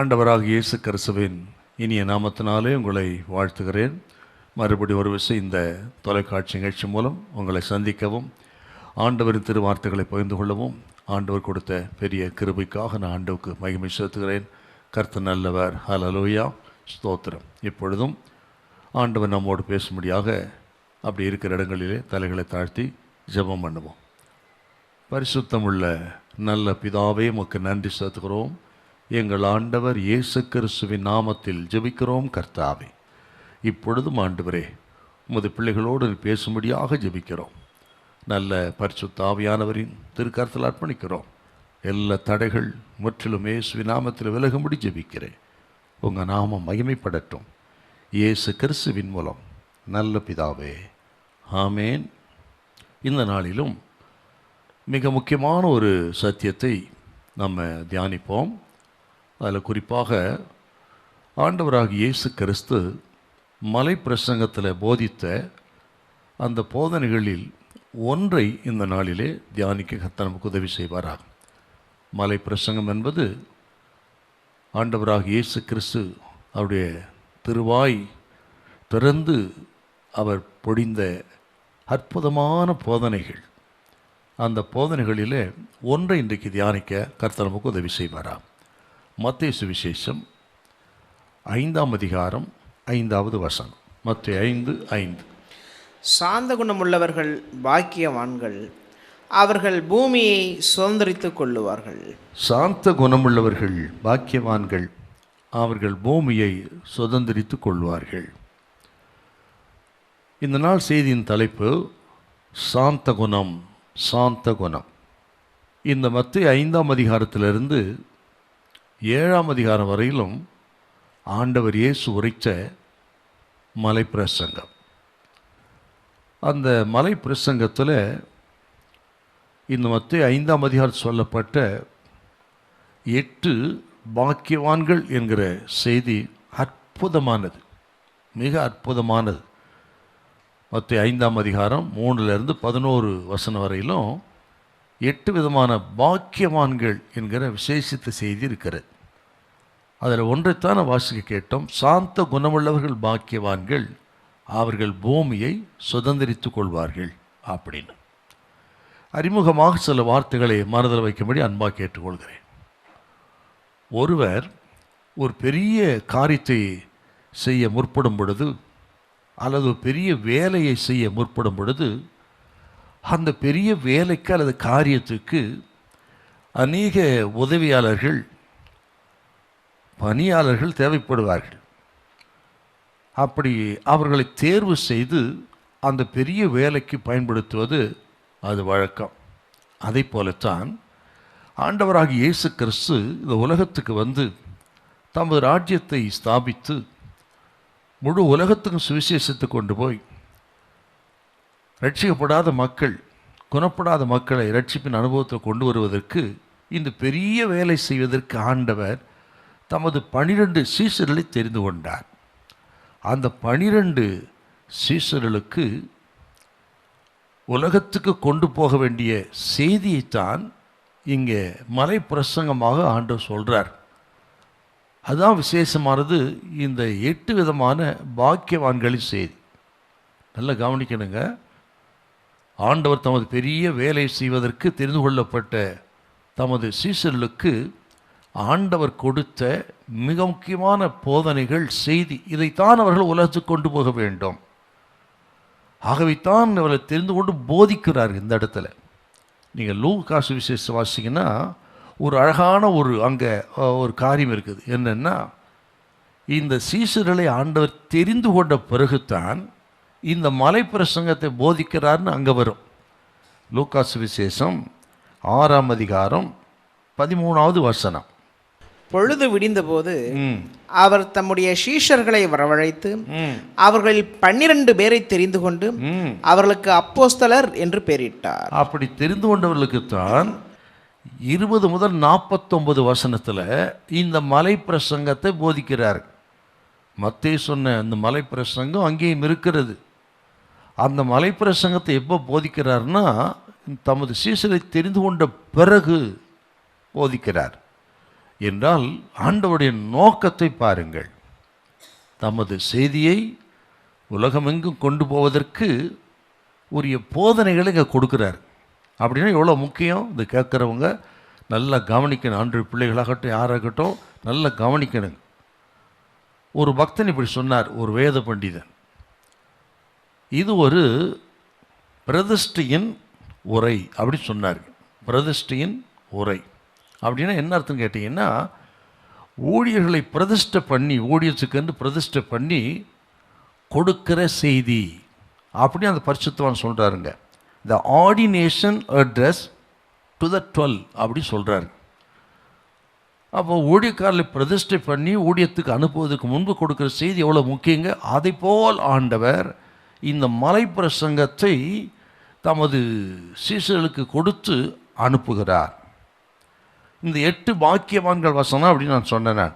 ஆண்டவராக இயேசு கிறிஸ்துவின் இனிய நாமத்தினாலே உங்களை வாழ்த்துகிறேன். மறுபடி ஒரு விஷயம் இந்த தொலைக்காட்சி நிகழ்ச்சி மூலம் உங்களை சந்திக்கவும், ஆண்டவரின் திருவார்த்தைகளை பகிர்ந்து கொள்ளவும் ஆண்டவர் கொடுத்த பெரிய கிருபைக்காக நான் ஆண்டவருக்கு மகிமை செலுத்துகிறேன். கர்த்தர் நல்லவர். ஹல்லேலூயா, ஸ்தோத்திரம். இப்பொழுதும் ஆண்டவர் நம்மோடு பேசும்படியாக அப்படி இருக்கிற இடங்களிலே தலைகளை தாழ்த்தி ஜெபம் பண்ணுவோம். பரிசுத்தமுள்ள நல்ல பிதாவே, உமக்கு நன்றி செலுத்துகிறோம். எங்கள் ஆண்டவர் இயேசு கிறிஸ்துவின் நாமத்தில் ஜெபிக்கிறோம் கர்த்தாவே. இப்பொழுதும் ஆண்டவரே, உமது பிள்ளைகளோடு பேசும்படியாக ஜெபிக்கிறோம். நல்ல பரிசுத்த ஆவியானவரின் திருக்கரத்தில் அர்ப்பணிக்கிறோம். எல்லா தடைகள் முற்றிலும் இயேசுவின் நாமத்தில் விலகும்படி ஜெபிக்கிறேன். உங்கள் நாமம் மகிமைப்படட்டும் இயேசு கிறிஸ்துவின் மூலம், நல்ல பிதாவே, ஆமேன். இந்த நாளிலும் மிக முக்கியமான ஒரு சத்தியத்தை நம்ம தியானிப்போம். அதில் குறிப்பாக ஆண்டவராகிய இயேசு கிறிஸ்து மலை பிரசங்கத்தில் போதித்த அந்த போதனைகளில் ஒன்றை இந்த நாளிலே தியானிக்க கர்த்தர் நமக்கு உதவி செய்வாராக. மலை பிரசங்கம் என்பது ஆண்டவராகிய இயேசு கிறிஸ்து அவருடைய திருவாய் திறந்து அவர் பொழிந்த அற்புதமான போதனைகள். அந்த போதனைகளிலே ஒன்றை இன்றைக்கு தியானிக்க கர்த்தர் நமக்கு உதவி செய்வாராம். மத்தேயு சுவிசேஷம் 5ஆம் அதிகாரம் 5வது வசனம். மத்தேயு 5:5. சாந்த குணமுள்ளவர்கள் பாக்கியவான்கள், அவர்கள் பூமியை சுதந்திரித்துக் கொள்ளுவார்கள். சாந்த குணமுள்ளவர்கள் பாக்கியவான்கள், அவர்கள் பூமியை சுதந்திரித்துக் கொள்வார்கள். இந்த நாள் செய்தியின் தலைப்பு சாந்த குணம். சாந்த குணம். இந்த மத்தேயு 5ஆம் அதிகாரத்திலிருந்து 7ஆம் அதிகாரம் வரையிலும் ஆண்டவர் இயேசு உரைத்த மலை பிரசங்கம். அந்த மலை பிரசங்கத்தில் இந்த மத்தேயு 5ஆம் அதிகாரம் சொல்லப்பட்ட 8 பாக்கியவான்கள் என்கிற செய்தி அற்புதமானது, மிக அற்புதமானது. மத்தேயு 5ஆம் அதிகாரம் 3லிருந்து 11 வசனம் வரையிலும் 8 விதமான பாக்கியவான்கள் என்கிற விசேஷித்த செய்தி இருக்கிறது. அதில் ஒன்றைத்தான் வாசிக்க கேட்டோம். சாந்த குணமுள்ளவர்கள் பாக்கியவான்கள், அவர்கள் பூமியை சுதந்திரித்துக் கொள்வார்கள் அப்படின்னு. அறிமுகமாக சில வார்த்தைகளை மனதில் வைக்கும்படி அன்பாக கேட்டுக்கொள்கிறேன். ஒருவர் ஒரு பெரிய காரியத்தை செய்ய முற்படும் பொழுது, அல்லது பெரிய வேலையை செய்ய முற்படும் பொழுது, அந்த பெரிய வேலைக்கு அல்லது காரியத்துக்கு அநேக உதவியாளர்கள், பணியாளர்கள் தேவைப்படுவார்கள். அப்படி அவர்களை தேர்வு செய்து அந்த பெரிய வேலைக்கு பயன்படுத்துவது அது வழக்கம். அதை போலத்தான் ஆண்டவராகிய இயேசு கிறிஸ்து இந்த உலகத்துக்கு வந்து தமது ராஜ்யத்தை ஸ்தாபித்து முழு உலகத்துக்கும் சுவிசேஷத்தை கொண்டு போய் ரட்சிக்கப்படாத மக்கள், குணப்படாத மக்களை ரட்சிப்பின் அனுபவத்தை கொண்டு வருவதற்கு, இந்த பெரிய வேலை செய்வதற்கு ஆண்டவர் தமது 12 சீஷர்களை தெரிந்து கொண்டார். அந்த 12 சீஷர்களுக்கு உலகத்துக்கு கொண்டு போக வேண்டிய செய்தியைத்தான் இங்கே மலை பிரசங்கமாக ஆண்டவர் சொல்கிறார். அதுதான் விசேஷமானது. இந்த 8 விதமான பாக்கியவான்களின் செய்தி நல்லா கவனிக்கணுங்க. ஆண்டவர் தமது பெரிய வேலை செய்வதற்கு தெரிந்து கொள்ளப்பட்ட தமது சீஷர்களுக்கு ஆண்டவர் கொடுத்த மிக முக்கியமான போதனைகள், செய்தி. இதைத்தான் அவர்கள் உலகத்துக்கு கொண்டு போக வேண்டும். ஆகவேத்தான் அவர்களை தெரிந்து கொண்டு போதிக்கிறார். இந்த இடத்துல நீங்கள் லூக்கா சுவிசேஷம் வாசிங்கன்னா ஒரு அழகான அங்கே ஒரு காரியம் இருக்குது. என்னென்னா, இந்த சீஷர்களை ஆண்டவர் தெரிந்து கொண்ட பிறகுதான் இந்த மலை பிரசங்கத்தை போதிக்கிறார்னு அங்கே வரும். லூக்கா சுவிசேஷம் 6ஆம் அதிகாரம் 13வது வசனம். பொழுது விடிந்தபோது அவர் தம்முடைய சீஷர்களை வரவழைத்து அவர்களில் 12 பேரை தெரிந்து கொண்டு அவர்களுக்கு அப்போஸ்தலர் என்று பெயரிட்டார். அப்படி தெரிந்து கொண்டவர்களுக்குத்தான் 20 முதல் 49 வசனத்தில் இந்த மலை பிரசங்கத்தை போதிக்கிறார். மத்தேயு சொன்ன அந்த மலை பிரசங்கம் அங்கேயும் இருக்கிறது. அந்த மலை பிரசங்கத்தை எப்போ போதிக்கிறார்னா, தமது சீஷரை தெரிந்து கொண்ட பிறகு போதிக்கிறார். என்றால் ஆண்டவருடைய நோக்கத்தை பாருங்கள். தமது செய்தியை உலகமெங்கும் கொண்டு போவதற்கு உரிய போதனைகளை இங்கே கொடுக்குறார். அப்படின்னா எவ்வளோ முக்கியம். இது கேட்குறவங்க நல்லா கவனிக்கணும். ஆண்டு பிள்ளைகளாகட்டும் யாராகட்டும் நல்லா கவனிக்கணுங்க. ஒரு பக்தன் இப்படி சொன்னார், ஒரு வேத பண்டிதன். இது ஒரு பிரதிஷ்டையின் உரை அப்படி சொன்னார். பிரதிஷ்டையின் உரை அப்படின்னா என்ன அர்த்தம் கேட்டிங்கன்னா, ஊழியர்களை பிரதிஷ்டை பண்ணி, ஊழியத்துக்கு பிரதிஷ்டை பண்ணி கொடுக்கிற செய்தி அப்படின்னு அந்த பரிசுத்தவான் சொல்கிறாருங்க. த ஆர்டினேஷன் அட்ரஸ் டு த 12 அப்படி சொல்கிறாரு. அப்போ ஊழியக்காரர்களை பிரதிஷ்டை பண்ணி ஊழியத்துக்கு அனுப்புவதற்கு முன்பு கொடுக்குற செய்தி எவ்வளோ முக்கியங்க. அதை போல் ஆண்டவர் இந்த மலை பிரசங்கத்தை தமது சீசர்களுக்கு கொடுத்து அனுப்புகிறார். இந்த 8 பாக்கியவான்கள் வசனம் அப்படின்னு நான் சொன்னேன்.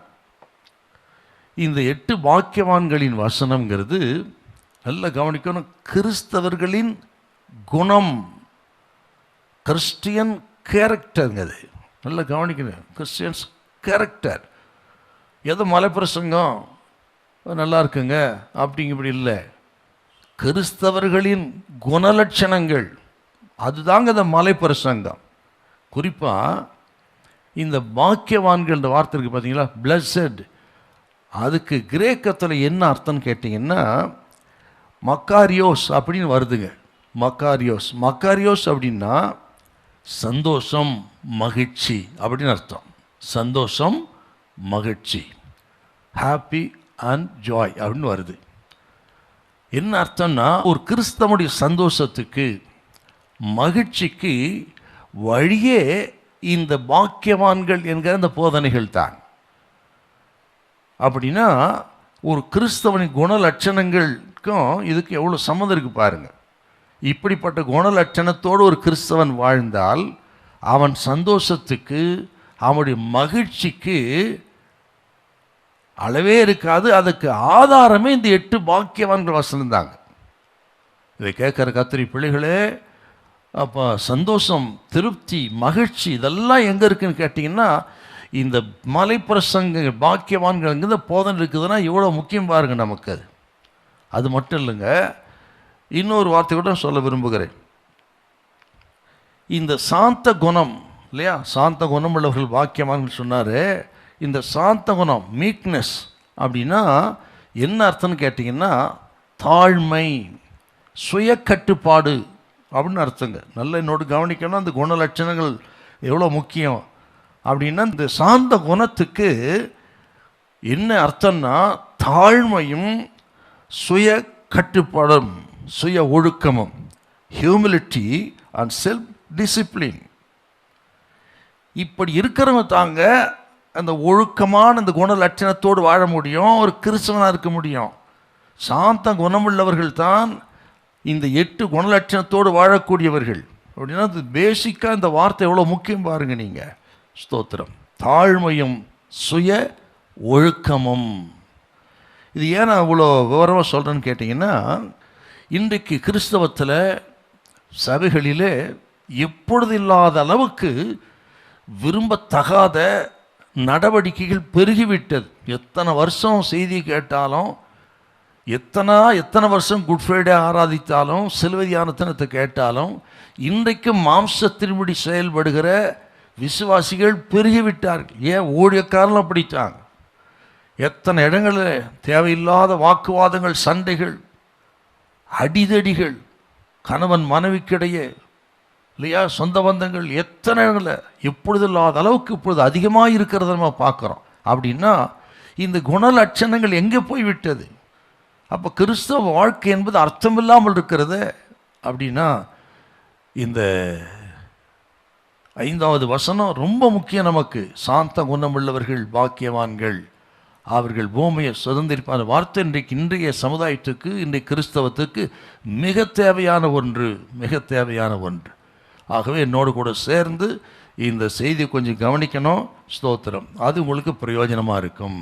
இந்த 8 பாக்கியவான்களின் வசனம்ங்கிறது நல்லா கவனிக்கணும். கிறிஸ்தவர்களின் குணம், கிறிஸ்டியன் கேரக்டருங்க. அது நல்லா கவனிக்கணும். Christians character. எதோ மலைப்பிரசங்கம் நல்லா இருக்குங்க அப்படிங்கப்படி இல்லை. கிறிஸ்தவர்களின் குணலட்சணங்கள் அதுதாங்க இந்த மலைப்பிரசங்கம். குறிப்பாக இந்த பாக்கியவான்கள் இந்த வார்த்தை இருக்குது பார்த்தீங்களா, பிளஸட். அதுக்கு கிரேக்கத்தில் என்ன அர்த்தம்னு கேட்டிங்கன்னா மக்காரியோஸ் அப்படின்னு வருதுங்க. மக்காரியோஸ். மக்காரியோஸ் அப்படின்னா சந்தோஷம், மகிழ்ச்சி அப்படின்னு அர்த்தம். சந்தோஷம், மகிழ்ச்சி, ஹாப்பி அண்ட் ஜாய் அப்படின்னு வருது. என்ன அர்த்தம்னா, ஒரு கிறிஸ்தவனுடைய சந்தோஷத்துக்கு, மகிழ்ச்சிக்கு வழியே இந்த பாக்கியவான்கள் என்கிற அந்த போதனைகள் தான். அப்படின்னா ஒரு கிறிஸ்தவனின் குணலட்சணங்களுக்கும் இதுக்கு எவ்வளோ சம்மந்தம் இருக்குது பாருங்கள். இப்படிப்பட்ட குணலட்சணத்தோடு ஒரு கிறிஸ்தவன் வாழ்ந்தால் அவன் சந்தோஷத்துக்கு, அவனுடைய மகிழ்ச்சிக்கு அளவே இருக்காது. அதுக்கு ஆதாரமே இந்த 8 பாக்கியவான்கள் வசனம்தாங்க. இதை கேட்குற கத்திரி பிள்ளைகளே, அப்போ சந்தோஷம், திருப்தி, மகிழ்ச்சி இதெல்லாம் எங்கே இருக்குதுன்னு கேட்டிங்கன்னா, இந்த மலைப்பிரசங்க பாக்கியவான்கள் போதனை இருக்குதுன்னா எவ்வளோ முக்கியம் பாருங்கள் நமக்கு. அது மட்டும் இல்லைங்க, இன்னொரு வார்த்தை கூட சொல்ல விரும்புகிறேன். இந்த சாந்த குணம் இல்லையா, சாந்த குணம் உள்ளவர்கள் பாக்கியவான்கள் சொன்னார். இந்த சாந்த குணம், மீக்னஸ் அப்படின்னா என்ன அர்த்தம்னு கேட்டிங்கன்னா தாழ்மை, சுய கட்டுப்பாடு அப்படின்னு அர்த்தங்க. நல்லா என்னோட கவனிக்கணும். அந்த குணலட்சணங்கள் எவ்வளோ முக்கியம் அப்படின்னா, இந்த சாந்த குணத்துக்கு என்ன அர்த்தம்னா தாழ்மையும் சுய கட்டுப்பாடும் சுய ஒழுக்கமும், ஹியூமிலிட்டி அண்ட் செல்ஃப் டிசிப்ளின். இப்படி இருக்கிறவங்க தாங்க அந்த ஒழுக்கமான அந்த குணலட்சணத்தோடு வாழ முடியும், ஒரு கிறிஸ்தவனாக இருக்க முடியும். சாந்த குணமுள்ளவர்கள் தான் இந்த 8 குணலட்சணத்தோடு வாழக்கூடியவர்கள். அப்படின்னா அது பேசிக்காக இந்த வார்த்தை எவ்வளோ முக்கியம் பாருங்கள் நீங்கள். ஸ்தோத்திரம். தாழ்மையும் சுய ஒழுக்கமும். இது ஏன் நான் இவ்வளோ விவரமாக சொல்கிறேன்னு கேட்டிங்கன்னா, இன்றைக்கு கிறிஸ்தவத்தில் சபைகளிலே எப்பொழுது இல்லாத அளவுக்கு விரும்பத்தகாத நடவடிக்கைகள் பெருகிவிட்டது. எத்தனை வருஷம் செய்தி கேட்டாலும், எத்தனை வருஷம் குட் ஃப்ரைடே ஆராதித்தாலும், சிலுவை தியானத்தினத்தை கேட்டாலும், இன்றைக்கும் மாம்சத்தின்படி செயல்படுகிற விசுவாசிகள் பெருகிவிட்டார்கள். ஏன் ஊழியக்காரர்கள் அப்படித்தாங்க. எத்தனை இடங்களில் தேவையில்லாத வாக்குவாதங்கள், சண்டைகள், அடிதடிகள், கணவன் மனைவிக்கிடையே இல்லையா, சொந்த பந்தங்கள், எத்தனை இடங்களில் எப்பொழுது இல்லாத அளவுக்கு இப்பொழுது அதிகமாக இருக்கிறத நம்ம பார்க்குறோம். அப்படின்னா இந்த குணலட்சணங்கள் எங்கே போய்விட்டது? அப்போ கிறிஸ்தவ வாழ்க்கை என்பது அர்த்தமில்லாமல் இருக்கிறது. அப்படின்னா இந்த 5வது வசனம் ரொம்ப முக்கியம் நமக்கு. சாந்த குணமுள்ளவர்கள் பாக்கியவான்கள், அவர்கள் பூமியை சுதந்திரிப்பான வார்த்தை இன்றைய சமுதாயத்துக்கு, இன்றைய கிறிஸ்தவத்துக்கு மிக தேவையான ஒன்று, மிக தேவையான ஒன்று. ஆகவே என்னோடு கூட சேர்ந்து இந்த செய்தி கொஞ்சம் கவனிக்கணும். ஸ்தோத்திரம். அது உங்களுக்கு பிரயோஜனமாக இருக்கும்.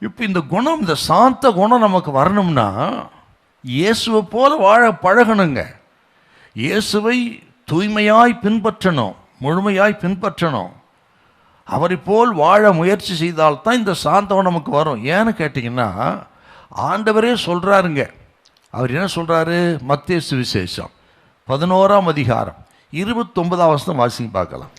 இப்போ இந்த குணம், இந்த சாந்த குணம் நமக்கு வரணும்னா இயேசுவை போல வாழ பழகணுங்க. இயேசுவை தூய்மையாய் பின்பற்றணும், முழுமையாய் பின்பற்றணும். அவரை போல் வாழ முயற்சி செய்தால்தான் இந்த சாந்தம் நமக்கு வரும். ஏன்னு கேட்டிங்கன்னா ஆண்டவரே சொல்கிறாருங்க. அவர் என்ன சொல்கிறாரு? மத்தேயு சுவிசேஷம் 11ஆம் அதிகாரம் 29ஆம் வசனம் வாசிங்க பார்க்கலாம்.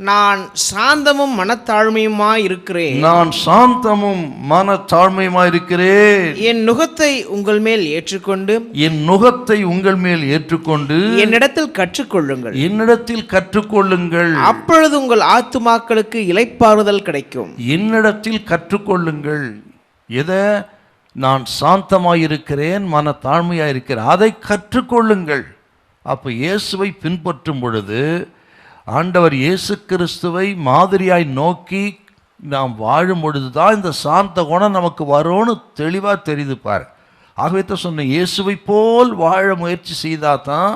நான் சாந்தமும் மனத்தாழ்மையுமாய் இருக்கிறேன். நான் சாந்தமும் மனத்தாழ்மையுமாய் இருக்கிறேன். என் நுகத்தை உங்கள் மேல் ஏற்றுக்கொண்டு என் நுகத்தை உங்கள் மேல் ஏற்றுக்கொண்டு என்னிடத்தில் கற்றுக்கொள்ளுங்கள். என்னிடத்தில் கற்றுக்கொள்ளுங்கள். அப்பொழுது உங்கள் ஆத்துமாக்களுக்கு இளைப்பாறுதல் கிடைக்கும். என்னிடத்தில் கற்றுக்கொள்ளுங்கள். எதை? நான் சாந்தமாயிருக்கிறேன், மன தாழ்மையாயிருக்கிறேன், அதை கற்றுக்கொள்ளுங்கள். அப்போ இயேசுவை பின்பற்றும் பொழுது, ஆண்டவர் இயேசு கிறிஸ்துவை மாதிரியாய் நோக்கி நாம் வாழும் பொழுது தான் இந்த சாந்த குணம் நமக்கு வரும்னு தெளிவாக தெரியுது பாரு. ஆகவே தான் சொன்னேன், இயேசுவை போல் வாழ முயற்சி செய்தால் தான்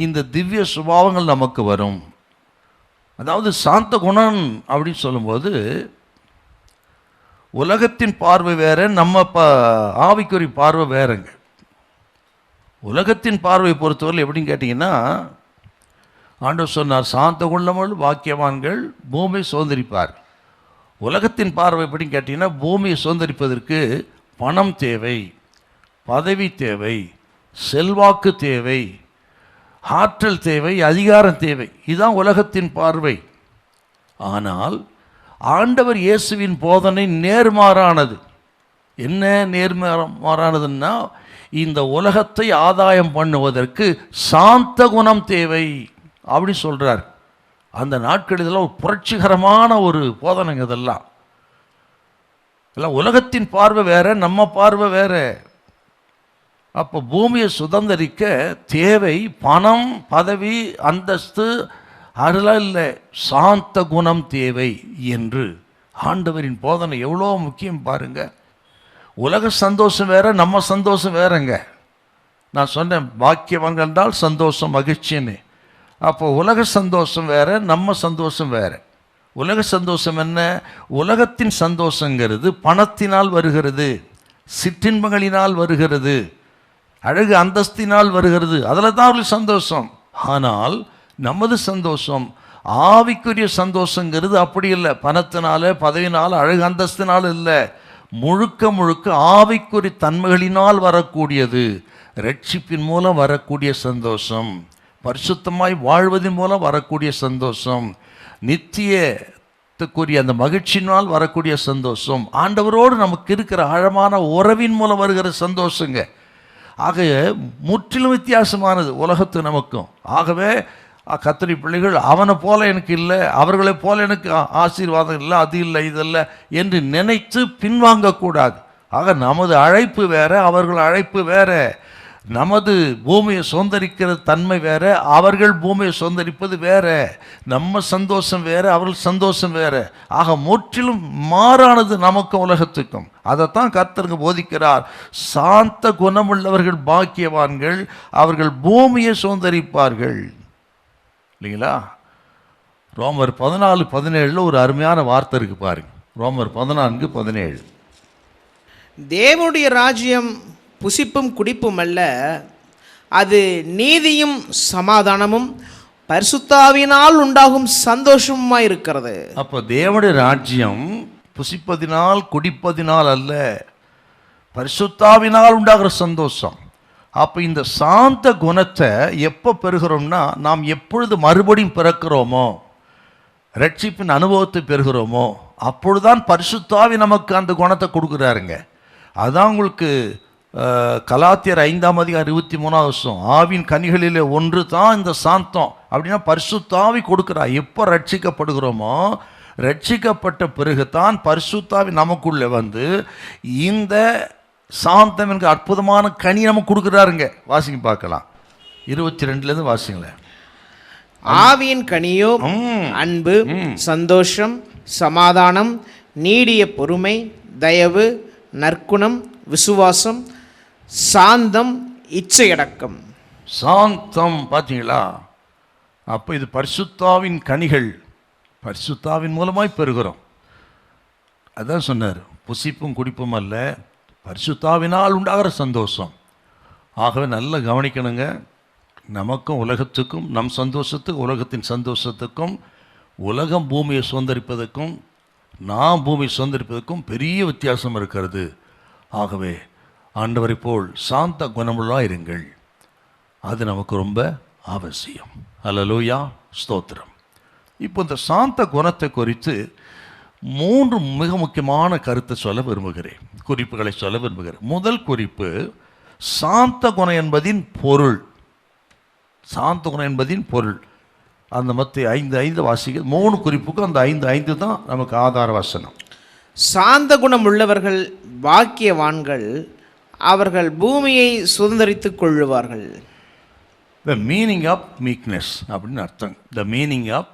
இந்த திவ்ய சுபாவங்கள் நமக்கு வரும். அதாவது சாந்த குணம் அப்படின்னு சொல்லும்போது உலகத்தின் பார்வை வேற, நம்ம ஆவிக்குரிய பார்வை வேறங்க. உலகத்தின் பார்வையை பொறுத்தவரை எப்படின்னு கேட்டிங்கன்னா, ஆண்டவர் சொன்னார், சாந்த குணமுள்ள பாக்கியவான்கள் பூமியை சுதந்திரிப்பார். உலகத்தின் பார்வை எப்படின்னு கேட்டிங்கன்னா, பூமியை சுதந்திரிப்பதற்கு பணம் தேவை, பதவி தேவை, செல்வாக்கு தேவை, ஆற்றல் தேவை, அதிகாரம் தேவை. இதுதான் உலகத்தின் பார்வை. ஆனால் ஆண்டவர் இயேசுவின் போதனை நேர்மாறானது. என்ன நேர்மாறானதுன்னா, இந்த உலகத்தை ஆதாயம் பண்ணுவதற்கு சாந்த குணம் தேவை அப்படி சொல்கிறார். அந்த நாட்கள் இதெல்லாம் ஒரு புரட்சிகரமான ஒரு போதனைங்க. இதெல்லாம் உலகத்தின் பார்வை வேற, நம்ம பார்வை வேற. அப்போ பூமியை சுதந்திரிக்க தேவை பணம், பதவி, அந்தஸ்து, அதெல்லாம் இல்லை, சாந்த குணம் தேவை என்று ஆண்டவரின் போதனை எவ்வளோ முக்கியம் பாருங்க. உலக சந்தோஷம் வேற, நம்ம சந்தோஷம் வேறங்க. நான் சொன்னேன் பாக்கியவான் என்றால் சந்தோஷம், மகிழ்ச்சின்னு. அப்போ உலக சந்தோஷம் வேற, நம்ம சந்தோஷம் வேற. உலக சந்தோஷம் என்ன? உலகத்தின் சந்தோஷங்கிறது பணத்தினால் வருகிறது, சிற்றின்பங்களினால் வருகிறது, அழகு அந்தஸ்தினால் வருகிறது. அதில் தான் அவர்களுக்கு சந்தோஷம். ஆனால் நமது சந்தோஷம், ஆவிக்குரிய சந்தோஷங்கிறது அப்படி இல்லை. பணத்தினால, பதவினால், அழகு அந்தஸ்தினால் இல்லை. முழுக்க முழுக்க ஆவிக்குரிய தன்மைகளினால் வரக்கூடியது. ரட்சிப்பின் மூலம் வரக்கூடிய சந்தோஷம், பரிசுத்தமாய் வாழ்வதன் மூலம் வரக்கூடிய சந்தோஷம், நித்தியத்துக்குரிய அந்த மகிழ்ச்சியினால் வரக்கூடிய சந்தோஷம், ஆண்டவரோடு நமக்கு இருக்கிற ஆழமான உறவின் மூலம் வருகிற சந்தோஷங்க. ஆக முற்றிலும் வித்தியாசமானது உலகத்து நமக்கும். ஆகவே கர்த்தருடைய பிள்ளைகள் அவனை போல எனக்கு இல்லை, அவர்களை போல எனக்கு ஆசீர்வாதம் இல்லை, அது இல்லை, இதல்ல என்று நினைத்து பின்வாங்கக்கூடாது. ஆக நமது அழைப்பு வேற, அவர்கள் அழைப்பு வேற. நமது பூமியை சுதந்திரிக்கிற தன்மை வேற, அவர்கள் பூமியை சுதந்திரிப்பது வேற. நம்ம சந்தோஷம் வேற, அவர்கள் சந்தோஷம் வேற. ஆக முற்றிலும் மாறானது நமக்கும் உலகத்துக்கும். அதைத்தான் கர்த்தருங்க போதிக்கிறார். சாந்த குணமுள்ளவர்கள் பாக்கியவான்கள், அவர்கள் பூமியை சுதந்திரிப்பார்கள். இல்லைங்களா? ரோமர் 14:17 ஒரு அருமையான வார்த்தை இருக்கு பாருங்க. ரோமர் 14:17. தேவனுடைய ராஜ்யம் புசிப்பும் குடிப்பும் அல்ல, அது நீதியும் சமாதானமும் பரிசுத்தாவினால் உண்டாகும் சந்தோஷமுமாய் இருக்கிறது. அப்போ தேவனுடைய ராஜ்யம் புசிப்பதினால் குடிப்பதினால் அல்ல, பரிசுத்தாவினால் உண்டாகிற சந்தோஷம். அப்போ இந்த சாந்த குணத்தை எப்போ பெறுகிறோம்னா, நாம் எப்பொழுது மறுபடியும் பிறக்கிறோமோ, ரட்சிப்பின் அனுபவத்தை பெறுகிறோமோ, அப்பொழுதுதான் பரிசுத்தாவி நமக்கு அந்த குணத்தை கொடுக்குறாருங்க. அதான் உங்களுக்கு கலாத்தியர் 5:23 ஆவின் கனிகளிலே ஒன்று தான் இந்த சாந்தம். அப்படின்னா பரிசுத்தாவி கொடுக்குறார். எப்போ ரட்சிக்கப்படுகிறோமோ, ரட்சிக்கப்பட்ட பிறகுதான் பரிசுத்தாவி நமக்குள்ளே வந்து இந்த சாந்தம் என்கிற அற்புதமான கனி நமக்கு கொடுக்குறாருங்க. வாசிங்க பார்க்கலாம், 22 வாசிங்களேன். ஆவியின் கனியோ அன்பு, சந்தோஷம், சமாதானம், நீடிய பொறுமை, தயவு, நற்குணம், விசுவாசம், சாந்தம், இச்சையடக்கம். சாந்தம் பார்த்தீங்களா? அப்போ இது பரிசுத்தாவின் கனிகள், பரிசுத்தாவின் மூலமாய் பெறுகிறோம். அதான் சொன்னார், புசிப்பும் குடிப்பும் அல்ல, பரிசுத்தாவினால் உண்டாகிற சந்தோஷம். ஆகவே நல்லா கவனிக்கணுங்க. நமக்கும் உலகத்துக்கும், நம் சந்தோஷத்துக்கும் உலகத்தின் சந்தோஷத்துக்கும் உலகம் பூமியை சுதந்திரிப்பதற்கும் நாம் பூமியை சுதந்திரிப்பதற்கும் பெரிய வித்தியாசம் இருக்கிறது. ஆகவே ஆண்டவரை போல் சாந்த குணமுள்ளா இருங்கள். அது நமக்கு ரொம்ப அவசியம். அல்லேலூயா, ஸ்தோத்திரம். இப்போ இந்த சாந்த குணத்தை குறித்து 3 மிக முக்கியமான கருத்தை சொல்ல விரும்புகிறேன், குறிப்புகளை சொல்ல விரும்புகிறேன். முதல் குறிப்பு, சாந்த குணம் என்பதின் பொருள். சாந்த குணம் என்பதின் பொருள். அந்த மத்திய 5:5 வாசிக்க 3 குறிப்புக்கும் அந்த 5:5 தான் நமக்கு ஆதார வசனம். சாந்த குணம் உள்ளவர்கள் பாக்கியவான்கள், அவர்கள் பூமியை சுதந்தரித்துக் கொள்ளுவார்கள். த மீனிங் ஆஃப் மீக்னஸ் அப்படின்னு அர்த்தம். The meaning of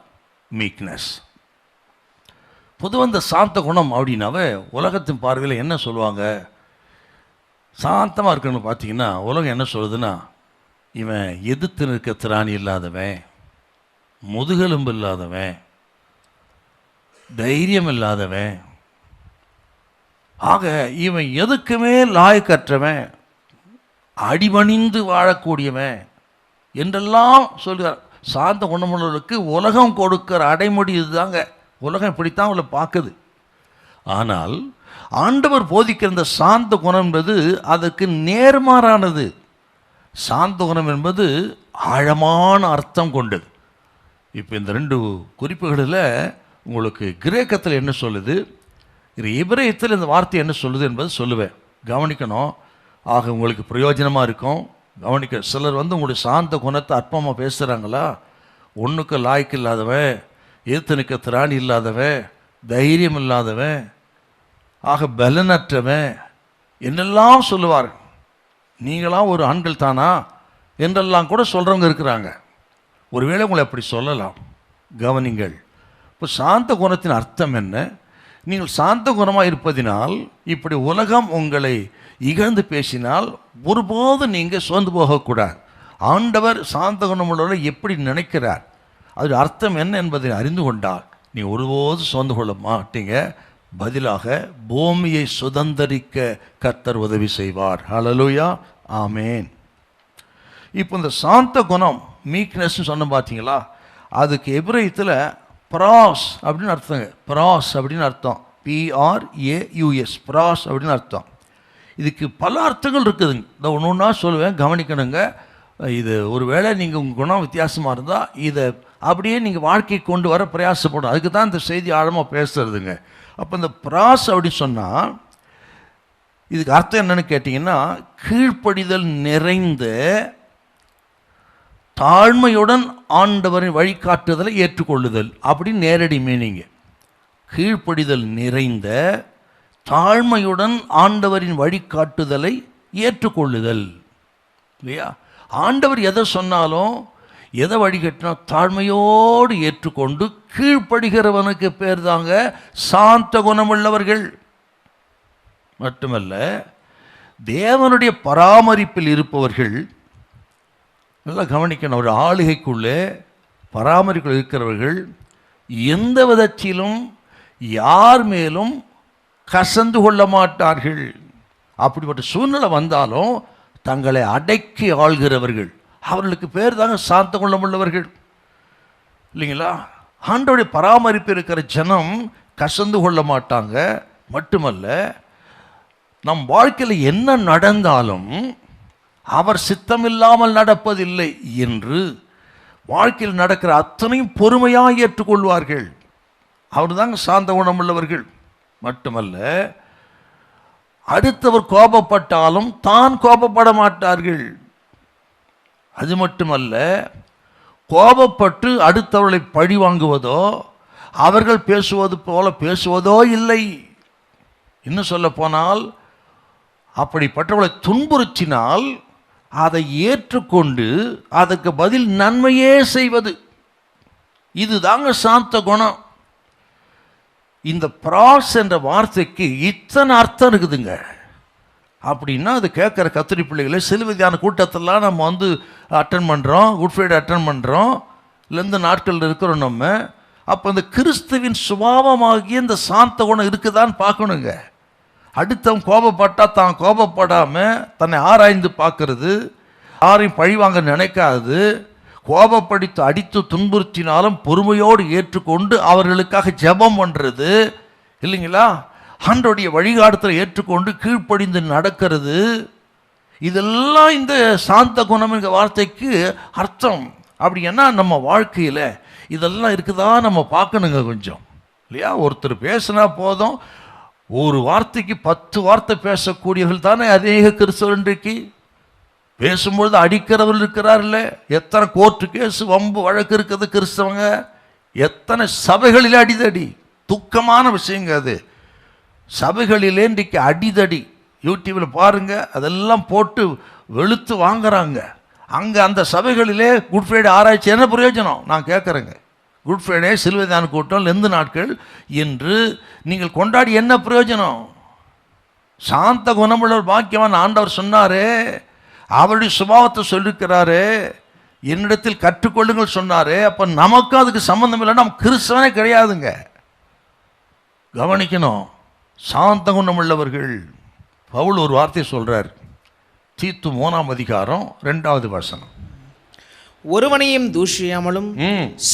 meekness. பொதுவாக இந்த சாந்த குணம் அப்படின்னாவே உலகத்தின் பார்வையில் என்ன சொல்லுவாங்க? சாந்தமாக இருக்கணும்னு பார்த்தீங்கன்னா உலகம் என்ன சொல்லுதுன்னா, இவன் எதிர்த்து நிற்க திராணி இல்லாதவன், முதுகெலும்பு இல்லாதவன், தைரியம் இல்லாதவன், ஆக இவன் எதுக்குமே லாயக்கற்றவன், அடிபணிந்து வாழக்கூடியவன் என்றெல்லாம் சொல்கிறார். சாந்த குணமுள்ளவர்களுக்கு உலகம் கொடுக்கிற அடைமொழி இதுதாங்க. உலகம் இப்படித்தான் அவளை பார்க்குது. ஆனால் ஆண்டவர் போதிக்கிற இந்த சாந்த குணம் என்பது அதற்கு நேர்மாறானது. சாந்த குணம் என்பது ஆழமான அர்த்தம் கொண்டது. இப்போ இந்த 2 குறிப்புகளில் உங்களுக்கு கிரேக்கத்தில் என்ன சொல்லுது, எபிரேயத்தில் இந்த வார்த்தை என்ன சொல்லுது என்பது சொல்லுவேன். கவனிக்கணும். ஆக உங்களுக்கு பிரயோஜனமாக இருக்கும். கவனிக்க. சிலர் உங்களுடைய சாந்த குணத்தை அற்பமாக பேசுகிறாங்களா? ஒன்றுக்கு லாய்க்கு இல்லாதவன், ஏத்தனுக்கு திராணி இல்லாதவன், தைரியம் இல்லாதவன், ஆக பலனற்றவன் என்னெல்லாம் சொல்லுவார். நீங்களாம் ஒரு ஆண்கள் தானா என்றெல்லாம் கூட சொல்கிறவங்க இருக்கிறாங்க. ஒருவேளை உங்களை அப்படி சொல்லலாம். கவனிங்கள். இப்போ சாந்த குணத்தின் அர்த்தம் என்ன? நீங்கள் சாந்த குணமாக இருப்பதினால் இப்படி உலகம் உங்களை இகழ்ந்து பேசினால் ஒருபோதும் நீங்கள் சோர்ந்து போகக்கூடாது. ஆண்டவர் சாந்த குணமுள்ளவரை எப்படி நினைக்கிறார், அது அர்த்தம் என்ன என்பதை அறிந்து கொண்டால் நீங்கள் ஒருபோதும் சோர்ந்து கொள்ள மாட்டீங்க. பதிலாக பூமியை சுதந்தரிக்க கர்த்தர் உதவி செய்வார். ஹல்லேலூயா, ஆமேன். இப்போ இந்த சாந்த குணம் மீக்னஸ்ன்னு சொன்ன பார்த்தீங்களா, அதுக்கு எபிரேயத்தில் ப்ராஸ் அப்படின்னு அர்த்தங்க. ப்ராஸ் அப்படின்னு அர்த்தம். PRAUS, ப்ராஸ் அப்படின்னு அர்த்தம். இதுக்கு பல அர்த்தங்கள் இருக்குதுங்க. இந்த ஒன்று ஒன்றா சொல்லுவேன், கவனிக்கணுங்க. இது ஒரு வேளை நீங்கள் உங்கள் குணம் வித்தியாசமாக இருந்தால் இதை அப்படியே நீங்கள் வாழ்க்கைக்கு கொண்டு வர பிரயாசப்படும். அதுக்கு தான் இந்த செய்தி ஆழமாக பேசுறதுங்க. அப்போ இந்த ப்ராஸ் அப்படின்னு சொன்னால் இதுக்கு அர்த்தம் என்னன்னு கேட்டிங்கன்னா, கீழ்ப்படிதல் நிறைந்த தாழ்மையுடன் ஆண்டவரின் வழிகாட்டுதலை ஏற்றுக்கொள்ளுதல் அப்படின்னு நேரடி மீனிங்க. கீழ்ப்படிதல் நிறைந்த தாழ்மையுடன் ஆண்டவரின் வழிகாட்டுதலை ஏற்றுக்கொள்ளுதல். இல்லையா? ஆண்டவர் எதை சொன்னாலும் எதை வழிகட்டினா தாழ்மையோடு ஏற்றுக்கொண்டு கீழ்ப்படுகிறவனுக்கு பேர் தாங்க சாந்த குணமுள்ளவர்கள். மட்டுமல்ல, தேவனுடைய பராமரிப்பில் இருப்பவர்கள். நல்லா கவனிக்கணும். ஒரு ஆளுகைக்குள்ளே பராமரிப்பில் இருக்கிறவர்கள் எந்த விதத்திலும் யார் மேலும் கசந்து கொள்ள மாட்டார்கள். அப்படிப்பட்ட சூழ்நிலை வந்தாலும் தங்களை அடக்கி ஆள்கிறவர்கள், அவர்களுக்கு பேர் தாங்க சாந்த குணமுள்ளவர்கள். இல்லைங்களா? ஆண்டவருடைய பராமரிப்பு இருக்கிற ஜனம் கசந்து கொள்ள மாட்டாங்க. மட்டுமல்ல, நம் வாழ்க்கையில் என்ன நடந்தாலும் அவர் சித்தமில்லாமல் நடப்பதில்லை என்று வாழ்க்கையில் நடக்கிற அத்தனையும் பொறுமையாக ஏற்றுக்கொள்வார்கள். அவர் தாங்க சாந்த குணமுள்ளவர்கள். மட்டுமல்ல, அடுத்தவர் கோபப்பட்டாலும் தான் கோபப்பட மாட்டார்கள். அது மட்டுமல்ல, கோபப்பட்டு அடுத்தவர்களை பழி வாங்குவதோ அவர்கள் பேசுவது போல பேசுவதோ இல்லை. இன்னும் சொல்ல போனால், அப்படிப்பட்டவர்களை துன்புறுத்தினால் அதை ஏற்றுக்கொண்டு அதற்கு பதில் நன்மையே செய்வது, இதுதாங்க சாந்த குணம். இந்த ப்ராஸ் என்ற வார்த்தைக்கு இத்தனை அர்த்தம் இருக்குதுங்க. அப்படின்னா அது கேட்குற கத்திரி பிள்ளைகளை சிலுவையான கூட்டத்தெல்லாம் நம்ம அட்டன் பண்ணுறோம், குட் ஃப்ரைடே அட்டன் பண்ணுறோம், இந்த நாட்களில் இருக்கிறோம் நம்ம. அப்போ இந்த கிறிஸ்துவின் சுபாவமாகிய இந்த சாந்த குணம் இருக்குதான்னு பார்க்கணுங்க. அடுத்தவன் கோபப்பட்டால் தான் கோபப்படாமல் தன்னை ஆராய்ந்து பார்க்கறது, யாரையும் பழிவாங்க நினைக்காது, கோபப்படுத்தி அடித்து துன்புறுத்தினாலும் பொறுமையோடு ஏற்றுக்கொண்டு அவர்களுக்காக ஜெபம் பண்ணுறது இல்லைங்களா, ஆண்டவருடைய வழிகாட்டுதலை ஏற்றுக்கொண்டு கீழ்ப்படிந்து நடக்கிறது, இதெல்லாம் இந்த சாந்த குணம் என்ற வார்த்தைக்கு அர்த்தம். அப்படின்னா நம்ம வாழ்க்கையில் இதெல்லாம் இருக்குதா நம்ம பார்க்கணுங்க கொஞ்சம் இல்லையா. ஒருத்தர் பேசினா போதும், ஒரு வார்த்தைக்கு 10 வார்த்தை பேசக்கூடியவர்கள் தானே அநேக கிறிஸ்தவர் இன்றைக்கு. பேசும்பொழுது அடிக்கிறவர்கள் இருக்கிறார்ல, எத்தனை கோர்ட்டு கேஸு வம்பு வழக்கு இருக்குது கிறிஸ்தவங்க, எத்தனை சபைகளில் அடிதடி. துக்கமான விஷயங்க அது. சபைகளிலே இன்றைக்கு அடிதடி யூடியூப்பில் பாருங்கள், அதெல்லாம் போட்டு வெளுத்து வாங்குறாங்க. அங்கே அந்த சபைகளிலே குட் ஃப்ரைடே ஆராய்ச்சி என்ன பிரயோஜனம் நான் கேட்குறேங்க. குட் ஃப்ரைடே சிலுவைதான கூட்டம் லெந்து நாட்கள் என்று நீங்கள் கொண்டாடி என்ன பிரயோஜனம்? சாந்த குணமுள்ளவர் பாக்கியவான் ஆண்டவர் சொன்னாரே, அவருடைய சுபாவத்தை சொல்லியிருக்கிறாரு, என்னிடத்தில் கற்றுக்கொள்ளுங்கள் சொன்னாரு. அப்போ நமக்கும் அதுக்கு சம்மந்தம் இல்லைன்னா நம்ம கிறிஸ்தவனே கிடையாதுங்க. கவனிக்கணும். சாந்த குணமுள்ளவர்கள். பவுல் ஒரு வார்த்தை சொல்றார், தீத்து 3ஆம் அதிகாரம் 2வது வசனம். ஒருவனையும் தூஷியாமலும்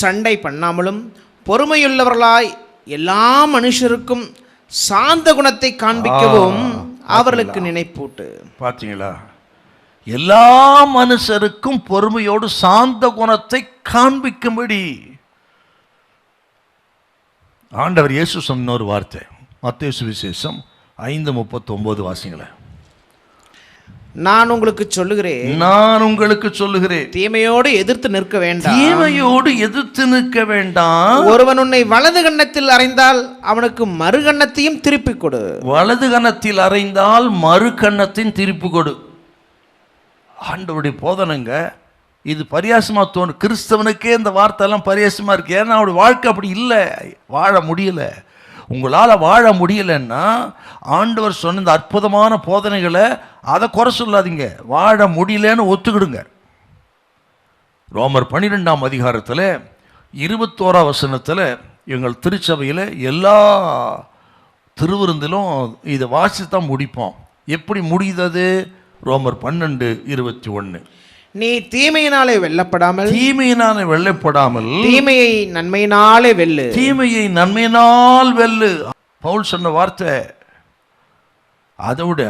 சண்டை பண்ணாமலும் பொறுமையுள்ளவர்களாய் எல்லா மனுஷருக்கும் சாந்த குணத்தை காண்பிக்கவும் அவர்களுக்கு நினைப்பூட்டு. பார்த்தீங்களா, எல்லா மனுஷருக்கும் பொறுமையோடு சாந்த குணத்தை காண்பிக்கும்படி ஆண்டவர் இயேசு சொன்ன ஒரு வார்த்தை, மத்தேயு சுவிசேஷம் 5:39 வாசிங்களேன். நான் உங்களுக்கு சொல்லுகிறேன், தீமையோடு எதிர்த்து நிற்க வேண்டாம். ஒருவன் உன்னை வலது கன்னத்தில் அறைந்தால் அவனுக்கு மறு கன்னத்தையும் திருப்பி கொடு. வலது கன்னத்தில் அறைந்தால் மறு கன்னத்தையும் திருப்பி கொடு. ஆண்டவருடைய போதனைங்க இது. பரியாசமா தோணும் கிறிஸ்தவனுக்கே இந்த வார்த்தையெல்லாம் பரியாசமா இருக்கு. ஏன்னா அவருடைய வாழ்க்கை அப்படி இல்லை, வாழ முடியல. உங்களால் வாழ முடியலைன்னா ஆண்டவர் சொன்ன இந்த அற்புதமான போதனைகளை அதை குறை சொல்லாதீங்க. வாழ முடியலன்னு ஒத்துக்கிடுங்க. ரோமர் 12ஆம் அதிகாரத்தில் 21ஆம் வசனத்தில் எங்கள் திருச்சபையில் எல்லா திருவிருந்திலும் இதை வாசித்தான் முடிப்போம். எப்படி முடியுது? ரோமர் 12:21. நீ தீமையினாலே வெல்லப்படாமல் தீமையை நன்மையினாலே வெல்லு. பவுல் சொன்ன வார்த்தை. அதை விட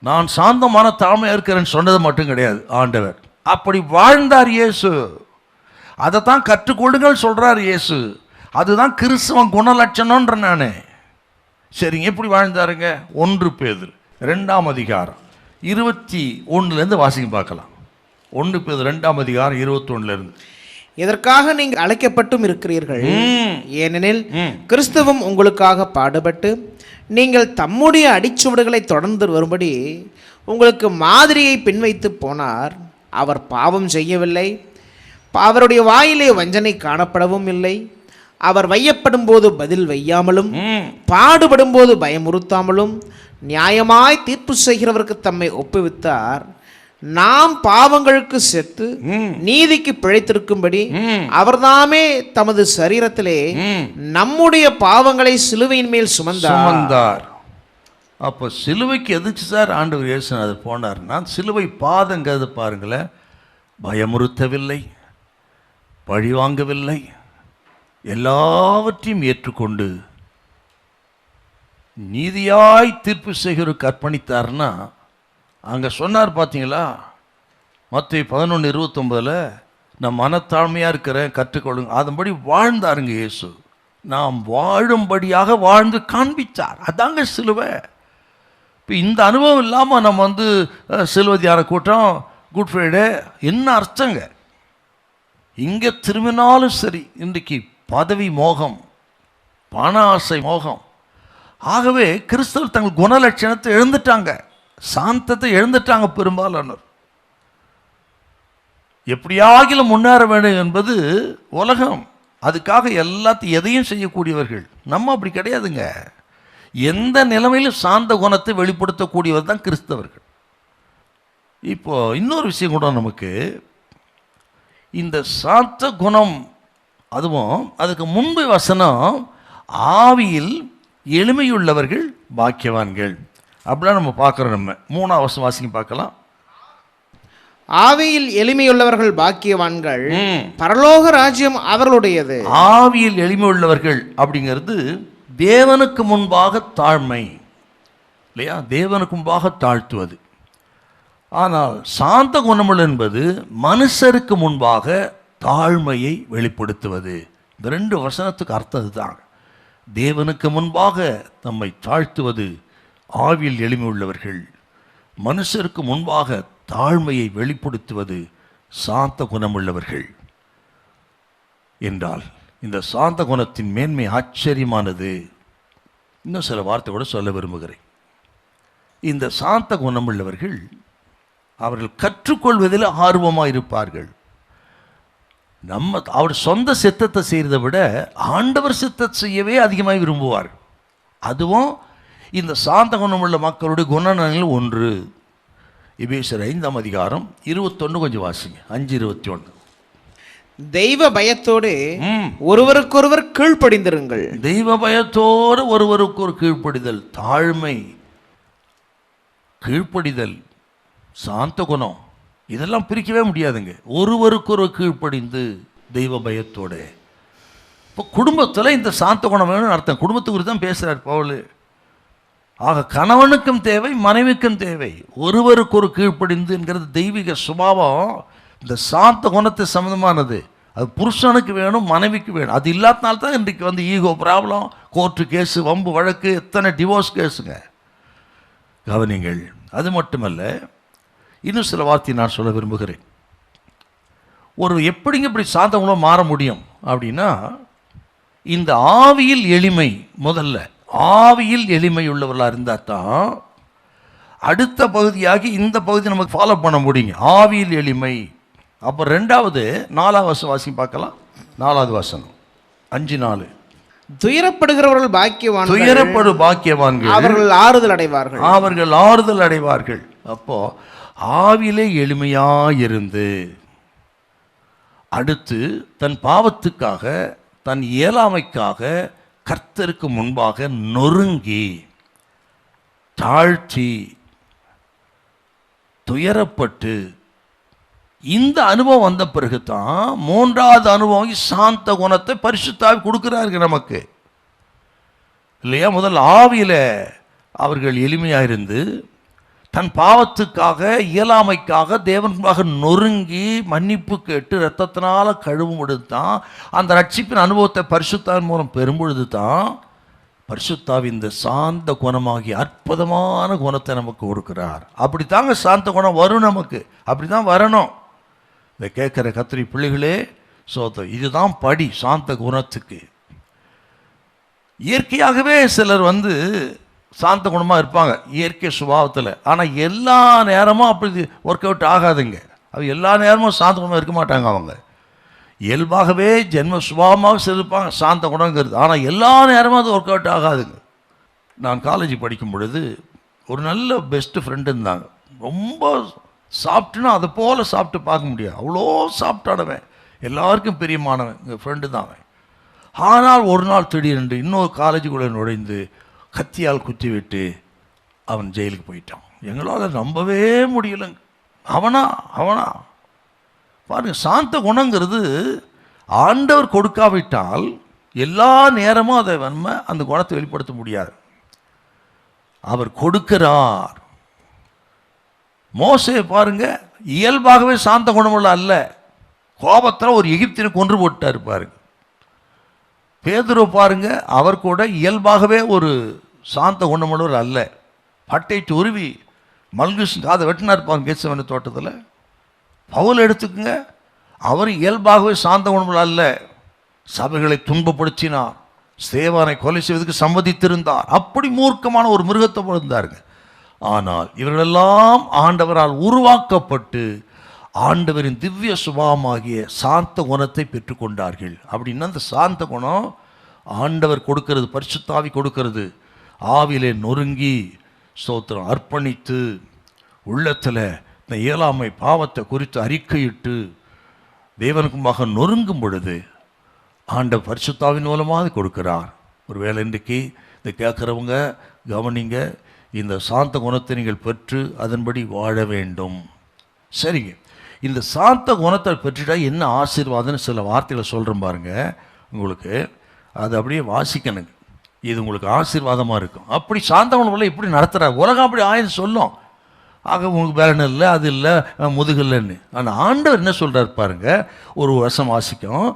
நான் சாந்தமான தாழ்மையா இருக்கிறேன்னு சொன்னது மட்டும் கிடையாது. ஆண்டவர் அப்படி வாழ்ந்தார் இயேசு. அதை தான் கற்றுக்கொள்ளுங்கள் சொல்றார் இயேசு. அதுதான் கிறிஸ்தவன் குணலட்சணம்ன்ற நானே. சரிங்க, எப்படி வாழ்ந்தாருங்க? 1 பேதுரு 2ஆம் அதிகாரம் 21 வாசிக்க பார்க்கலாம். 1 பேதுரு 2ஆம் அதிகாரம் 21. இதற்காக நீங்கள் அழைக்கப்பட்டும் இருக்கிறீர்கள். ஏனெனில் கிறிஸ்துவும் உங்களுக்காக பாடுபட்டு நீங்கள் தம்முடைய அடிச்சுவடுகளை தொடர்ந்து வரும்படி உங்களுக்கு மாதிரியை பின்வைத்து போனார். அவர் பாவம் செய்யவில்லை, அவருடைய வாயிலே வஞ்சனை காணப்படவும் இல்லை. அவர் வையப்படும் போது பதில் வையாமலும் பாடுபடும் போது பயமுறுத்தாமலும் நியாயமாய் தீர்ப்பு செய்கிறவருக்கு தம்மை ஒப்புவித்தார். நாம் பாவங்களுக்கு செத்து நீதிக்கு பிழைத்திருக்கும்படி அவர்தாமே தமது சரீரத்திலே நம்முடைய பாவங்களை சிலுவையின் மேல் சுமந்தார். அப்போ சிலுவைக்கு எதிர்த்து சார் ஆண்டவர் இயேசு போனார். நான் சிலுவை பாதங்கிறது பாருங்களேன், பயமுறுத்தவில்லை, பழிவாங்கவில்லை, எல்லாவற்றையும் ஏற்றுக்கொண்டு நீதியாய் தீர்ப்பு செய்கிறவருக்கு அர்ப்பணித்தார்னா அங்கே சொன்னார். பார்த்தீங்களா, மத்தேயு 11:29 நான் மனத்தாழ்மையாக இருக்கிறேன் கற்றுக்கொள்ளுங்க. அதன்படி வாழ்ந்தாருங்க இயேசு. நாம் வாழும்படியாக வாழ்ந்து காண்பித்தார். அதாங்க சிலுவை. இப்போ இந்த அனுபவம் இல்லாமல் நம்ம சிலுவை தியான கூட்டம், குட் ஃப்ரைடே என்ன அர்த்தங்க? இங்கே திரும்பினாலும் சரி, இன்றைக்கு பதவி மோகம், பண ஆசை மோகம். ஆகவே கிறிஸ்தவர் தங்கள் குணலட்சணத்தை எழுந்துட்டாங்க, சாந்தத்தை எழுந்துட்டாங்க. பெரும்பாலானோர் எப்படியாகிலும் முன்னேற வேண்டும் என்பது உலகம். அதுக்காக எதையும் செய்யக்கூடியவர்கள். நம்ம அப்படி கிடையாதுங்க. எந்த நிலைமையிலும் சாந்த குணத்தை வெளிப்படுத்தக்கூடியவர் தான் கிறிஸ்தவர்கள். இப்போ இன்னொரு விஷயம் கூட, நமக்கு இந்த சாந்த குணம், அதுவும் அதுக்கு முன்பு வசனம் ஆவியில் எளிமையுள்ளவர்கள் பாக்கியவான்கள் அப்படிலாம் நம்ம பார்க்குறோம். நம்ம 3ஆம் வசனம் வாசிங்க பார்க்கலாம். ஆவியில் எளிமையுள்ளவர்கள் பாக்கியவான்கள், பரலோக ராஜ்யம் அவர்களுடையது. ஆவியில் எளிமை உள்ளவர்கள் அப்படிங்கிறது தேவனுக்கு முன்பாக தாழ்மை இல்லையா, தேவனுக்கு முன்பாக தாழ்த்துவது. ஆனால் சாந்த குணமுள்ள என்பது மனுஷருக்கு முன்பாக தாழ்மையை வெளிப்படுத்துவது. இந்த ரெண்டு வசனத்துக்கு அர்த்தம் இதுதான். தேவனுக்கு முன்பாக நம்மை தாழ்த்துவது ஆவியில் எளிமை உள்ளவர்கள், மனுஷருக்கு முன்பாக தாழ்மையை வெளிப்படுத்துவது சாந்த குணமுள்ளவர்கள் என்றால் இந்த சாந்த குணத்தின் மேன்மை ஆச்சரியமானது. இன்னும் சில வார்த்தை கூட சொல்ல விரும்புகிறேன். இந்த சாந்த குணமுள்ளவர்கள் அவர்கள் கற்றுக்கொள்வதில் ஆர்வமாக இருப்பார்கள். அவர் சொந்த சித்தத்தை செய்கிறதை விட ஆண்டவர் சித்தத்தை செய்யவே அதிகமாக விரும்புவார். அதுவும் இந்த சாந்த குணமுள்ள மக்களுடைய குணநலனில் ஒன்று. எபேசியர் 5ஆம் அதிகாரம் 21 கொஞ்சம் வாசிங்க. 5:21. தெய்வ பயத்தோடு ஒருவருக்கொருவர் கீழ்ப்படிந்திருங்கள். தெய்வ பயத்தோடு ஒருவருக்கு ஒரு கீழ்ப்படிதல், தாழ்மை, கீழ்ப்படிதல், சாந்த குணம், இதெல்லாம் பிரிக்கவே முடியாதுங்க. ஒருவருக்கு ஒரு கீழ்ப்படிந்து தெய்வ பயத்தோட. இப்போ குடும்பத்தில் இந்த சாந்த குணம் வேணும்னு அர்த்தம். குடும்பத்தை குறித்து தான் பேசுகிறார் பவுல். ஆக கணவனுக்கும் தேவை, மனைவிக்கும் தேவை. ஒருவருக்கு ஒரு கீழ்ப்படிந்து என்கிறது தெய்வீக சுபாவம். இந்த சாந்த குணத்தை சம்மந்தமானது. அது புருஷனுக்கு வேணும், மனைவிக்கு வேணும். அது இல்லாதனால்தான் இன்றைக்கு வந்து ஈகோ ப்ராப்ளம், கோர்ட்டு கேஸு, வம்பு வழக்கு, எத்தனை டிவோர்ஸ் கேஸுங்க. கவனிங்கள். அது மட்டுமல்ல, இன்னும் சில வார்த்தை நான் சொல்ல விரும்புகிறேன். ஒரு எப்படிங்க இப்படி சாந்த குணம் மாற முடியும் அப்படின்னா, இந்த ஆவியில் எளிமை, முதல்ல ஆவியில் எளிமை உள்ளவர்களாக இருந்தால் தான் அடுத்த பகுதியாகி இந்த பகுதி நமக்கு ஃபாலோ பண்ண முடியுங்க. ஆவியில் எளிமை. அப்போ ரெண்டாவது 4ஆவது வசனம் வாசி பார்க்கலாம். 4ஆவது வசனம் 5:4. துயரப்படுகிறவர்கள் பாக்கியவான்கள், துயரப்படும் பாக்கியவான்கள், அவர்கள் ஆறுதல் அடைவார்கள். அவர்கள் ஆறுதல் அடைவார்கள். அப்போ ஆவிலே எளிமையாயிருந்து அடுத்து தன் பாவத்துக்காக, தன் இயலாமைக்காக கர்த்தருக்கு முன்பாக நொறுங்கி, தாழ்த்தி, துயரப்பட்டு, இந்த அனுபவம் வந்த பிறகு தான் மூன்றாவது அனுபவம் சாந்த குணத்தை பரிசுத்த ஆவி கொடுக்கிறார்கள் நமக்கு இல்லையா. முதல் ஆவியில அவர்கள் எளிமையாக இருந்து தன் பாவத்துக்காக, இயலாமைக்காக தேவனுக்காக நொறுங்கி மன்னிப்பு கேட்டு இரத்தத்தினால கழுவும் பொழுது தான், அந்த ரட்சிப்பின் அனுபவத்தை பரிசுத்தாவின் மூலம் பெறும்பொழுது தான் பரிசுத்தாவி இந்த சாந்த குணமாகிய அற்புதமான குணத்தை நமக்கு கொடுக்கிறார். அப்படித்தாங்க சாந்த குணம் வரும் நமக்கு. அப்படி தான் வரணும். இதை கேட்குற கத்திரி பிள்ளைகளே, இதுதான் படி சாந்த குணத்துக்கு. இயற்கையாகவே சிலர் வந்து சாந்த குணமாக இருப்பாங்க இயற்கை சுபாவத்தில். ஆனால் எல்லா நேரமும் அப்படி ஒர்க் அவுட் ஆகாதுங்க. அது எல்லா நேரமும் சாந்த குணமாக இருக்க மாட்டாங்க. அவங்க இயல்பாகவே ஜென்ம சுபாவமாக இருப்பாங்க சாந்த குணங்கிறது. ஆனால் எல்லா நேரமும் அது ஒர்க் அவுட் ஆகாதுங்க. நான் காலேஜ் படிக்கும் பொழுது ஒரு நல்ல பெஸ்ட்டு ஃப்ரெண்டு இருந்தாங்க. ரொம்ப சாப்பிட்டுன்னா அதை போல் சாப்பிட்டு பார்க்க முடியாது, அவ்வளோ சாப்பிட்டானவன், எல்லாருக்கும் பிரியமானவன், எங்கள் ஃப்ரெண்டு தான் அவன். ஆனால் ஒரு நாள் திடீரென்று இன்னொரு காலேஜுக்குள்ளே நுழைந்து கத்தியால் குத்தி விட்டு அவன் ஜெயிலுக்கு போயிட்டான். எங்களால் நம்பவே முடியலைங்க. அவனா பாருங்க, சாந்த குணங்கிறது ஆண்டவர் கொடுக்காவிட்டால் எல்லா நேரமும் அதை நம்ம அந்த குணத்தை வெளிப்படுத்த முடியாது. அவர் கொடுக்கிறார். மோசே பாருங்க, இயல்பாகவே சாந்த குணமுள்ள அல்ல. கோபத்தில் ஒரு எகிப்தினை கொன்று போட்டார் பாருங்க. பேதுரு பாருங்க, அவர் கூட இயல்பாகவே ஒரு சாந்த குணமுள்ளவர் அல்ல. பட்டைட்டு உருவி மல்கிஷ் காதை வெட்டினார் பாருங்க கேட்சவன தோட்டத்தில். பவுல் எடுத்துக்குங்க, அவர் இயல்பாகவே சாந்த குணமுள்ள அல்ல. சபைகளை துன்பப்படுத்தினார், ஸ்தேவானை கொலை செய்வதற்கு சம்மதித்திருந்தார். அப்படி மூர்க்கமான ஒரு மிருகத்தை இருந்தாருங்க. ஆனால் இவர்களெல்லாம் ஆண்டவரால் உருவாக்கப்பட்டு ஆண்டவரின் திவ்ய சுபாவமாகிய சாந்த குணத்தை பெற்றுக்கொண்டார்கள். அப்படின்னா அந்த சாந்த குணம் ஆண்டவர் கொடுக்கிறது, பரிசுத்தாவி கொடுக்கிறது. ஆவிலே நொறுங்கி ஸ்தோத்திரம் அர்ப்பணித்து உள்ளத்தில் இந்த இயலாமை பாவத்தை குறித்து அறிக்கையிட்டு தேவனுக்குமாக நொறுங்கும் பொழுது ஆண்டவர் பரிசுத்தாவின் மூலமாக கொடுக்கிறார். ஒருவேளை இன்றைக்கு இதை கேட்குறவங்க கவனிங்க, இந்த சாந்த குணத்தை நீங்கள் பெற்று அதன்படி வாழ வேண்டும். சரிங்க, இந்த சாந்த குணத்தை பெற்றுட்டா என்ன ஆசீர்வாதம்னு சில வார்த்தைகளை சொல்கிறேன் பாருங்க உங்களுக்கு. அது அப்படியே வாசிக்கணுங்க. இது உங்களுக்கு ஆசீர்வாதமாக இருக்கும். அப்படி சாந்த குணம் எப்படி நடத்துகிறார் உலகம் அப்படி ஆயிரம் சொல்லும். ஆக உங்களுக்கு வேலை இல்லை, அது இல்லை, முதுகு இல்லைன்னு. ஆனால் ஆண்டவர் என்ன சொல்கிறார் பாருங்க. ஒரு வருஷம் வாசிக்கும்.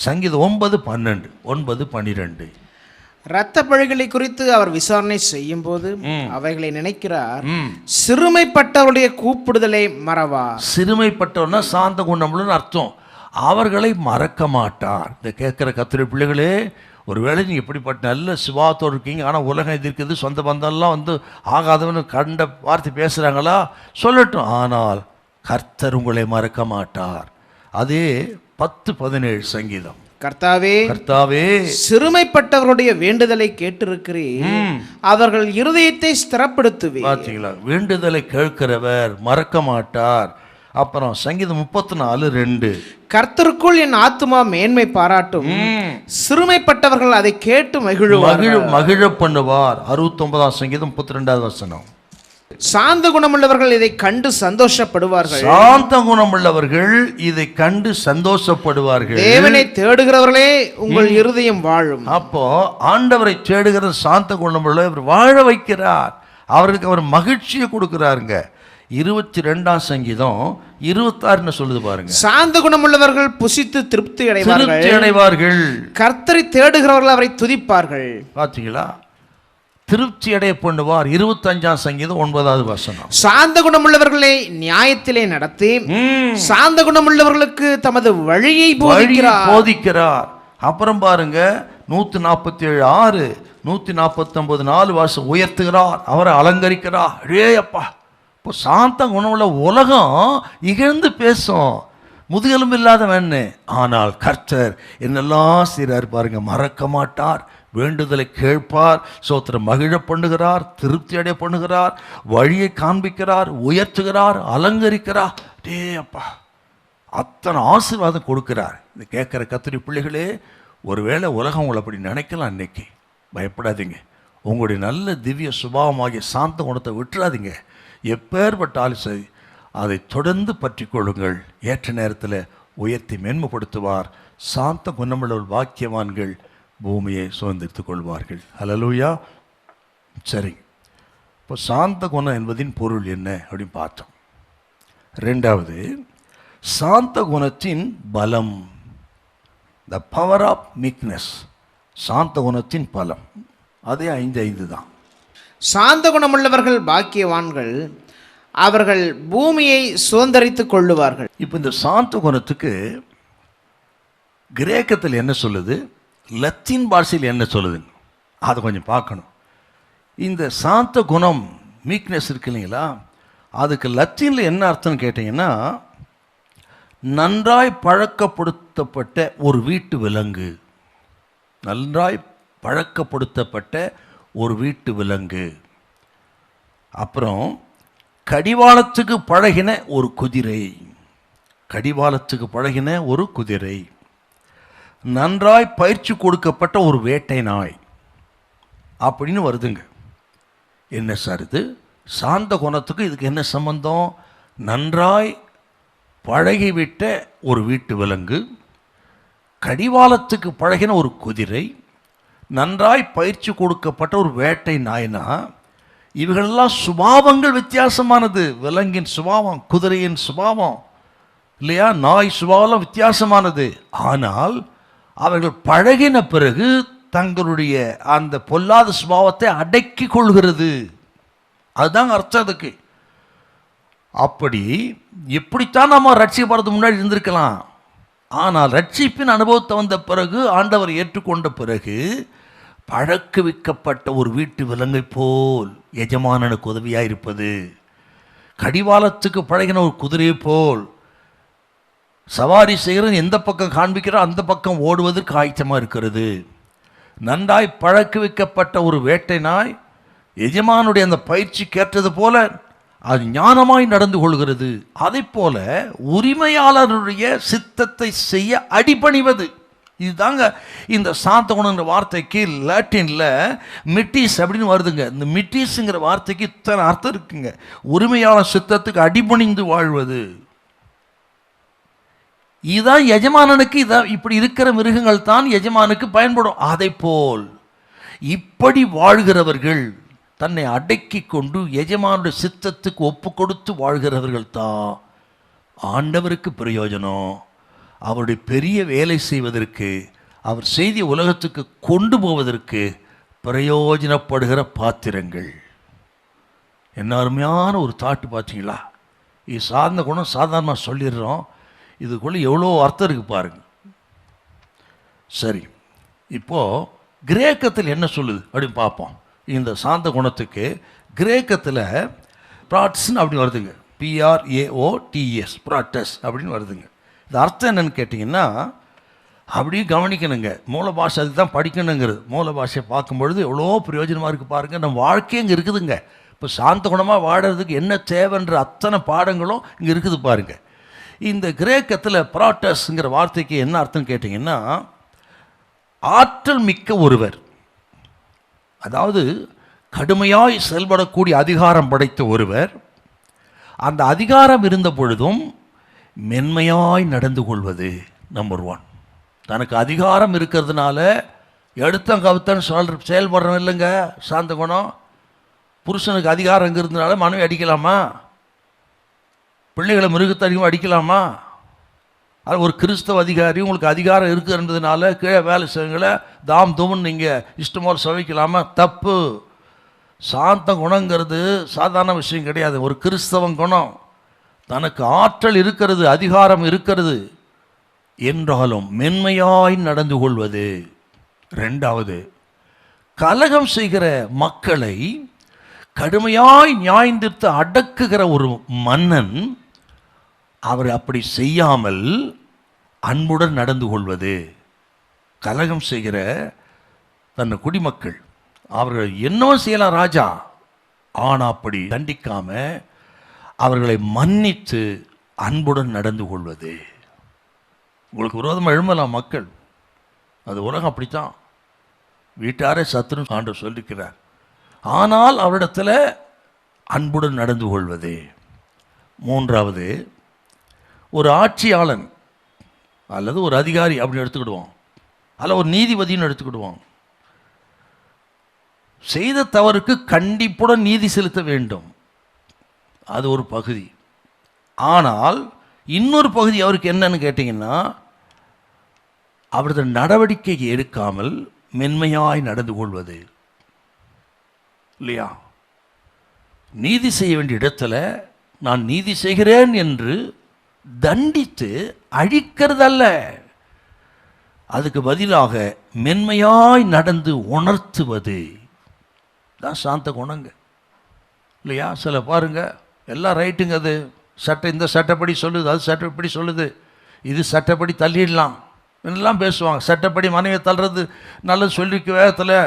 சங்கீதம் 9:12, 9:12. இரத்த பழிகளை குறித்து அவர் விசாரணை செய்யும் போது அவைகளை நினைக்கிறார். சிறுமைப்பட்டவருடைய கூப்பிடுதலை மறவார். சிறுமைப்பட்டவர்னா சாந்த குணம்னு அர்த்தம். அவர்களை மறக்க மாட்டார். இந்த கேட்குற கர்த்தருடைய பிள்ளைகளே, ஒருவேளை நீங்கள் எப்படிப்பட்ட நல்ல சுபாவத்தோடு இருக்கீங்க, ஆனால் உலகம் இது இருக்குது, சொந்த பந்தம்லாம் ஆகாதவன்னு கண்ட வார்த்தை பேசுகிறாங்களா, சொல்லட்டும். ஆனால் கர்த்தர் உங்களை மறக்க மாட்டார். அதே 10:17 சங்கீதம். கர்த்தாவே சிறுமைப்பட்டவருடைய வேண்டுதலை கேட்டிருக்கிறீர், அவர்கள் இருதயத்தை ஸ்திரப்படுத்துவீர். பார்த்தீங்களா, வேண்டுதலை கேட்கிறவர் மறக்க மாட்டார். அப்புறம் சங்கீதம் 34:2. கர்த்தருக்குள் என் ஆத்துமா மேன்மை பாராட்டும், சிறுமைப்பட்டவர்கள் அதை கேட்டு மகிழ பண்ணுவார். 69 சங்கீதம் 32 வசனம். சாந்த குணமுள்ளவர்கள் இதை கண்டு சந்தோஷப்படுவார்கள். சாந்த குணமுள்ளவர்கள் இதை கண்டு சந்தோஷப்படுவார்கள். தேவனை தேடுகிறவர்களே உங்கள் இருதயம் வாழும். அப்போ ஆண்டவரை தேடுகிற சாந்த குணமுள்ளவர் வாழ வைக்கிறார். அவருக்கு அவர் மகிழ்ச்சியை கொடுக்கிறாருங்க. 22 சங்கீதம் 26 சொல்லுது பாருங்க. சாந்த குணமுள்ளவர்கள் புசித்து திருப்தி அடைவார்கள். கர்த்தரை தேடுகிறவர்கள் அவரை துதிப்பார்கள். பாத்தீங்களா, திருப்தி அடைய பண்ணுவார். 25 சங்கீதம் 9 வசனம். சாந்த குணமுள்ளவர்களை நியாயத்திலே நடத்தி சாந்த குணமுள்ளவர்களுக்கு தமது வழியை போதிக்கிறார். அப்புறம் பாருங்க 147:6, 149:4 வாசம் உயர்த்துகிறார், அவரை அலங்கரிக்கிறார். அப்பா, இப்போ சாந்த குணமுள்ள உலகம் இகழ்ந்து பேசும், முதுகெலும்பு இல்லாதவன். ஆனால் கர்த்தர் என்னெல்லாம் செய்கிறார் பாருங்க. மறக்க மாட்டார், வேண்டுதலை கேட்பார், சோத்திரம் மகிழ பண்ணுகிறார், திருப்தி அடைய பண்ணுகிறார், வழியை காண்பிக்கிறார், உயர்த்துகிறார், அலங்கரிக்கிறார். அப்பா, அத்தனை ஆசீர்வாதம் கொடுக்கிறார். இது கேட்குற கர்த்தருடைய பிள்ளைகளே, ஒருவேளை உலகம் உங்களை அப்படி நினைக்கலாம். இன்னைக்கு பயப்படாதீங்க. உங்களுடைய நல்ல திவ்ய சுபாவமாகிய சாந்த குணத்தை விட்டுறாதீங்க. எப்பேற்பட்டாலும் சரி, அதை தொடர்ந்து பற்றி கொள்ளுங்கள். ஏற்ற நேரத்தில் உயர்த்தி மேன்மைப்படுத்துவார். சாந்த குணமுள்ள வாக்கியவான்கள் பூமியை சுதந்திரித்துக் கொள்வார்கள். ஹல்லேலூயா. சரி, இப்போ சாந்த குணம் என்பதின் பொருள் என்ன அப்படின்னு பார்த்தோம். ரெண்டாவது, சாந்த குணத்தின் பலம், த பவர் ஆஃப் மீக்னஸ். சாந்த குணத்தின் பலம் அதே 5:5 தான். சாந்த குணமுள்ளவர்கள் பாக்கியவான்கள், அவர்கள் பூமியை சுதந்திரித்துக் கொள்ளுவார்கள். இப்போ இந்த சாந்த குணத்துக்கு கிரேக்கத்தில் என்ன சொல்லுது, லத்தீன் பாஷையில் என்ன சொல்லுது, அதை கொஞ்சம் பார்க்கணும். இந்த சாந்த குணம் மீக்னஸ் இருக்கு இல்லைங்களா, அதுக்கு லத்தீனில் என்ன அர்த்தம்னு கேட்டிங்கன்னா, நன்றாய் பழக்கப்படுத்தப்பட்ட ஒரு வீட்டு விலங்கு. நன்றாய் பழக்கப்படுத்தப்பட்ட ஒரு வீட்டு விலங்கு. அப்புறம் கடிவாளத்துக்கு பழகின ஒரு குதிரை. கடிவாளத்துக்கு பழகின ஒரு குதிரை. நன்றாய் பயிற்சி கொடுக்கப்பட்ட ஒரு வேட்டை நாய் அப்படின்னு வருதுங்க. என்ன சார் இது? சாந்த குணத்துக்கு இதுக்கு என்ன சம்பந்தம்? நன்றாய் பழகிவிட்ட ஒரு வீட்டு விலங்கு, கடிவாளத்துக்கு பழகின ஒரு குதிரை, நன்றாய் பயிற்சி கொடுக்கப்பட்ட ஒரு வேட்டை நாய்னா, இவர்களெல்லாம் சுபாவங்கள் வித்தியாசமானது. விலங்கின் சுபாவம், குதிரையின் சுபாவம் இல்லையா, நாய் சுபாவம் வித்தியாசமானது. ஆனால் அவர்கள் பழகின பிறகு தங்களுடைய அந்த பொல்லாத சுபாவத்தை அடக்கி கொள்கிறது. அதுதான் அர்த்தம் அதுக்கு. அப்படி எப்படித்தான் நம்ம ரட்சிக்கப்படுறதுக்கு முன்னாடி இருந்திருக்கலாம். ஆனால் ரட்சிப்பின் அனுபவத்தை வந்த பிறகு, ஆண்டவர் ஏற்றுக்கொண்ட பிறகு, பழக்குவிக்கப்பட்ட ஒரு வீட்டு விலங்கை போல் எஜமானனுக்கு உதவியாக இருப்பது, கடிவாளத்துக்கு பழகின ஒரு குதிரையை போல் சவாரி செய்கிறது, எந்த பக்கம் காண்பிக்கிறோ அந்த பக்கம் ஓடுவதற்கு ஆயத்தமாக இருக்கிறது. நன்றாய் பழக்குவிக்கப்பட்ட ஒரு வேட்டை நாய் எஜமானுடைய அந்த பயிற்சி கேட்டது போல அது ஞானமாய் நடந்து கொள்கிறது. அதை போல உரிமையாளருடைய சித்தத்தை செய்ய அடிபணிவது. இதுதாங்க இந்த சாந்த குணங்கிற வார்த்தைக்கு லாட்டினில் மிட்டிஸ் அப்படின்னு வருதுங்க. இந்த மிட்டிஸுங்கிற வார்த்தைக்கு இத்தனை அர்த்தம் இருக்குங்க. உரிமையாளர் சித்தத்துக்கு அடிபணிந்து வாழ்வது. இதுதான் எஜமானனுக்கு, இதான் இப்படி இருக்கிற மிருகங்கள் தான் எஜமானுக்கு பயன்படும். அதை போல் இப்படி வாழ்கிறவர்கள், தன்னை அடக்கி கொண்டு எஜமானுடைய சித்தத்துக்கு ஒப்பு கொடுத்து வாழ்கிறவர்கள் தான் ஆண்டவருக்கு பிரயோஜனம். அவருடைய பெரிய வேலை செய்வதற்கு, அவர் செய்திய உலகத்துக்கு கொண்டு போவதற்கு பிரயோஜனப்படுகிற பாத்திரங்கள். என்ன அருமையான ஒரு தாட்டு பார்த்தீங்களா? இது சார்ந்த குணம் சாதாரணமாக சொல்லிடுறோம், இதுக்குள்ளே எவ்வளோ அர்த்தம் இருக்குது பாருங்க. சரி, இப்போது கிரேக்கத்தில் என்ன சொல்லுது அப்படின்னு பார்ப்போம். இந்த சாந்த குணத்துக்கு கிரேக்கத்தில் ப்ராட்ஸ்ன்னு அப்படின்னு வருதுங்க, PRAOTS, ப்ராட்டஸ் அப்படின்னு வருதுங்க. இது அர்த்தம் என்னன்னு கேட்டிங்கன்னா, அப்படியே கவனிக்கணுங்க. மூல பாஷை அதுக்கு தான் படிக்கணுங்கிறது. மூல பாஷையை பார்க்கும்பொழுது எவ்வளோ பிரயோஜனமாக இருக்குது பாருங்கள். நம்ம வாழ்க்கையே இங்கே இருக்குதுங்க. இப்போ சாந்த குணமாக வாடுறதுக்கு என்ன தேவைன்ற அத்தனை பாடங்களும் இங்கே இருக்குது பாருங்கள். இந்த கிரேக்கத்தில் ப்ராட்டஸ்ங்கிற வார்த்தைக்கு என்ன அர்த்தம் கேட்டிங்கன்னா, ஆற்றல் மிக்க ஒருவர், அதாவது கடுமையாய் செயல்படக்கூடிய அதிகாரம் படைத்த ஒருவர். அந்த அதிகாரம் இருந்த பொழுதும் மென்மையாய் நடந்து கொள்வது நம்பர் 1. தனக்கு அதிகாரம் இருக்கிறதுனால எடுத்தன் கவுத்தன் செயல்படுறோம் இல்லைங்க சாந்த குணம். புருஷனுக்கு அதிகாரம் இருக்கிறதுனால மனைவி அடிக்கலாமா? பிள்ளைகளை மிருகத்தை அதிகமாக அடிக்கலாமா? அது ஒரு கிறிஸ்தவ அதிகாரி உங்களுக்கு அதிகாரம் இருக்குன்றதுனால கீழே வேலை செய்வங்களை தாம் தும்னு நீங்கள் இஷ்டமோல் சமைக்கலாமா? தப்பு. சாந்த குணங்கிறது சாதாரண விஷயம் கிடையாது. ஒரு கிறிஸ்தவன் குணம். தனக்கு ஆற்றல் இருக்கிறது, அதிகாரம் இருக்கிறது என்றாலும் மென்மையாய் நடந்து கொள்வது. 2வது, கலகம் செய்கிற மக்களை கடுமையாய் நியாயந்தீர்த்து அடக்குகிற ஒரு மன்னன் அவர் அப்படி செய்யாமல் அன்புடன் நடந்து கொள்வது. கலகம் செய்கிற தன் குடிமக்கள் அவர்கள் என்னவோ செய்யலாம் ராஜா, ஆனால் அப்படி தண்டிக்காம அவர்களை மன்னித்து அன்புடன் நடந்து கொள்வது. உங்களுக்கு விரோதமாக எழும்பலாம் மக்கள், அது உலகம் அப்படித்தான். வீட்டாரே சத்துரு ஆண்டவர் சொல்லிக்கிறார். ஆனால் அவரிடத்தில் அன்புடன் நடந்து கொள்வது. 3வது, ஒரு ஆட்சியாளன் அல்லது ஒரு அதிகாரி அப்படின்னு எடுத்துக்கிடுவோம், அல்ல ஒரு நீதிபதினு எடுத்துக்கிடுவோம். செய்த தவறுக்கு கண்டிப்புடன் நீதி செலுத்த வேண்டும், அது ஒரு பகுதி. ஆனால் இன்னொரு பகுதி அவருக்கு என்னன்னு கேட்டிங்கன்னா, அவரது நடவடிக்கை எடுக்காமல் மென்மையாய் நடந்து கொள்வது இல்லையா? நீதி செய்ய வேண்டிய இடத்துல நான் நீதி செய்கிறேன் என்று தண்டித்து அழிக்கிறதல்ல, அதுக்கு பதிலாக மென்மையாய் நடந்து உணர்த்துவது தான் சாந்த குணங்க இல்லையா? சில பாருங்க, எல்லாம் ரைட்டுங்க, அது சட்டை இந்த சட்டப்படி சொல்லுது, அது சட்டப்படி சொல்லுது, இது சட்டப்படி தள்ளிடலாம் எல்லாம் பேசுவாங்க. சட்டப்படி மனைவியை தள்ளுறது நல்லது சொல்லிக்க வேகத்தில்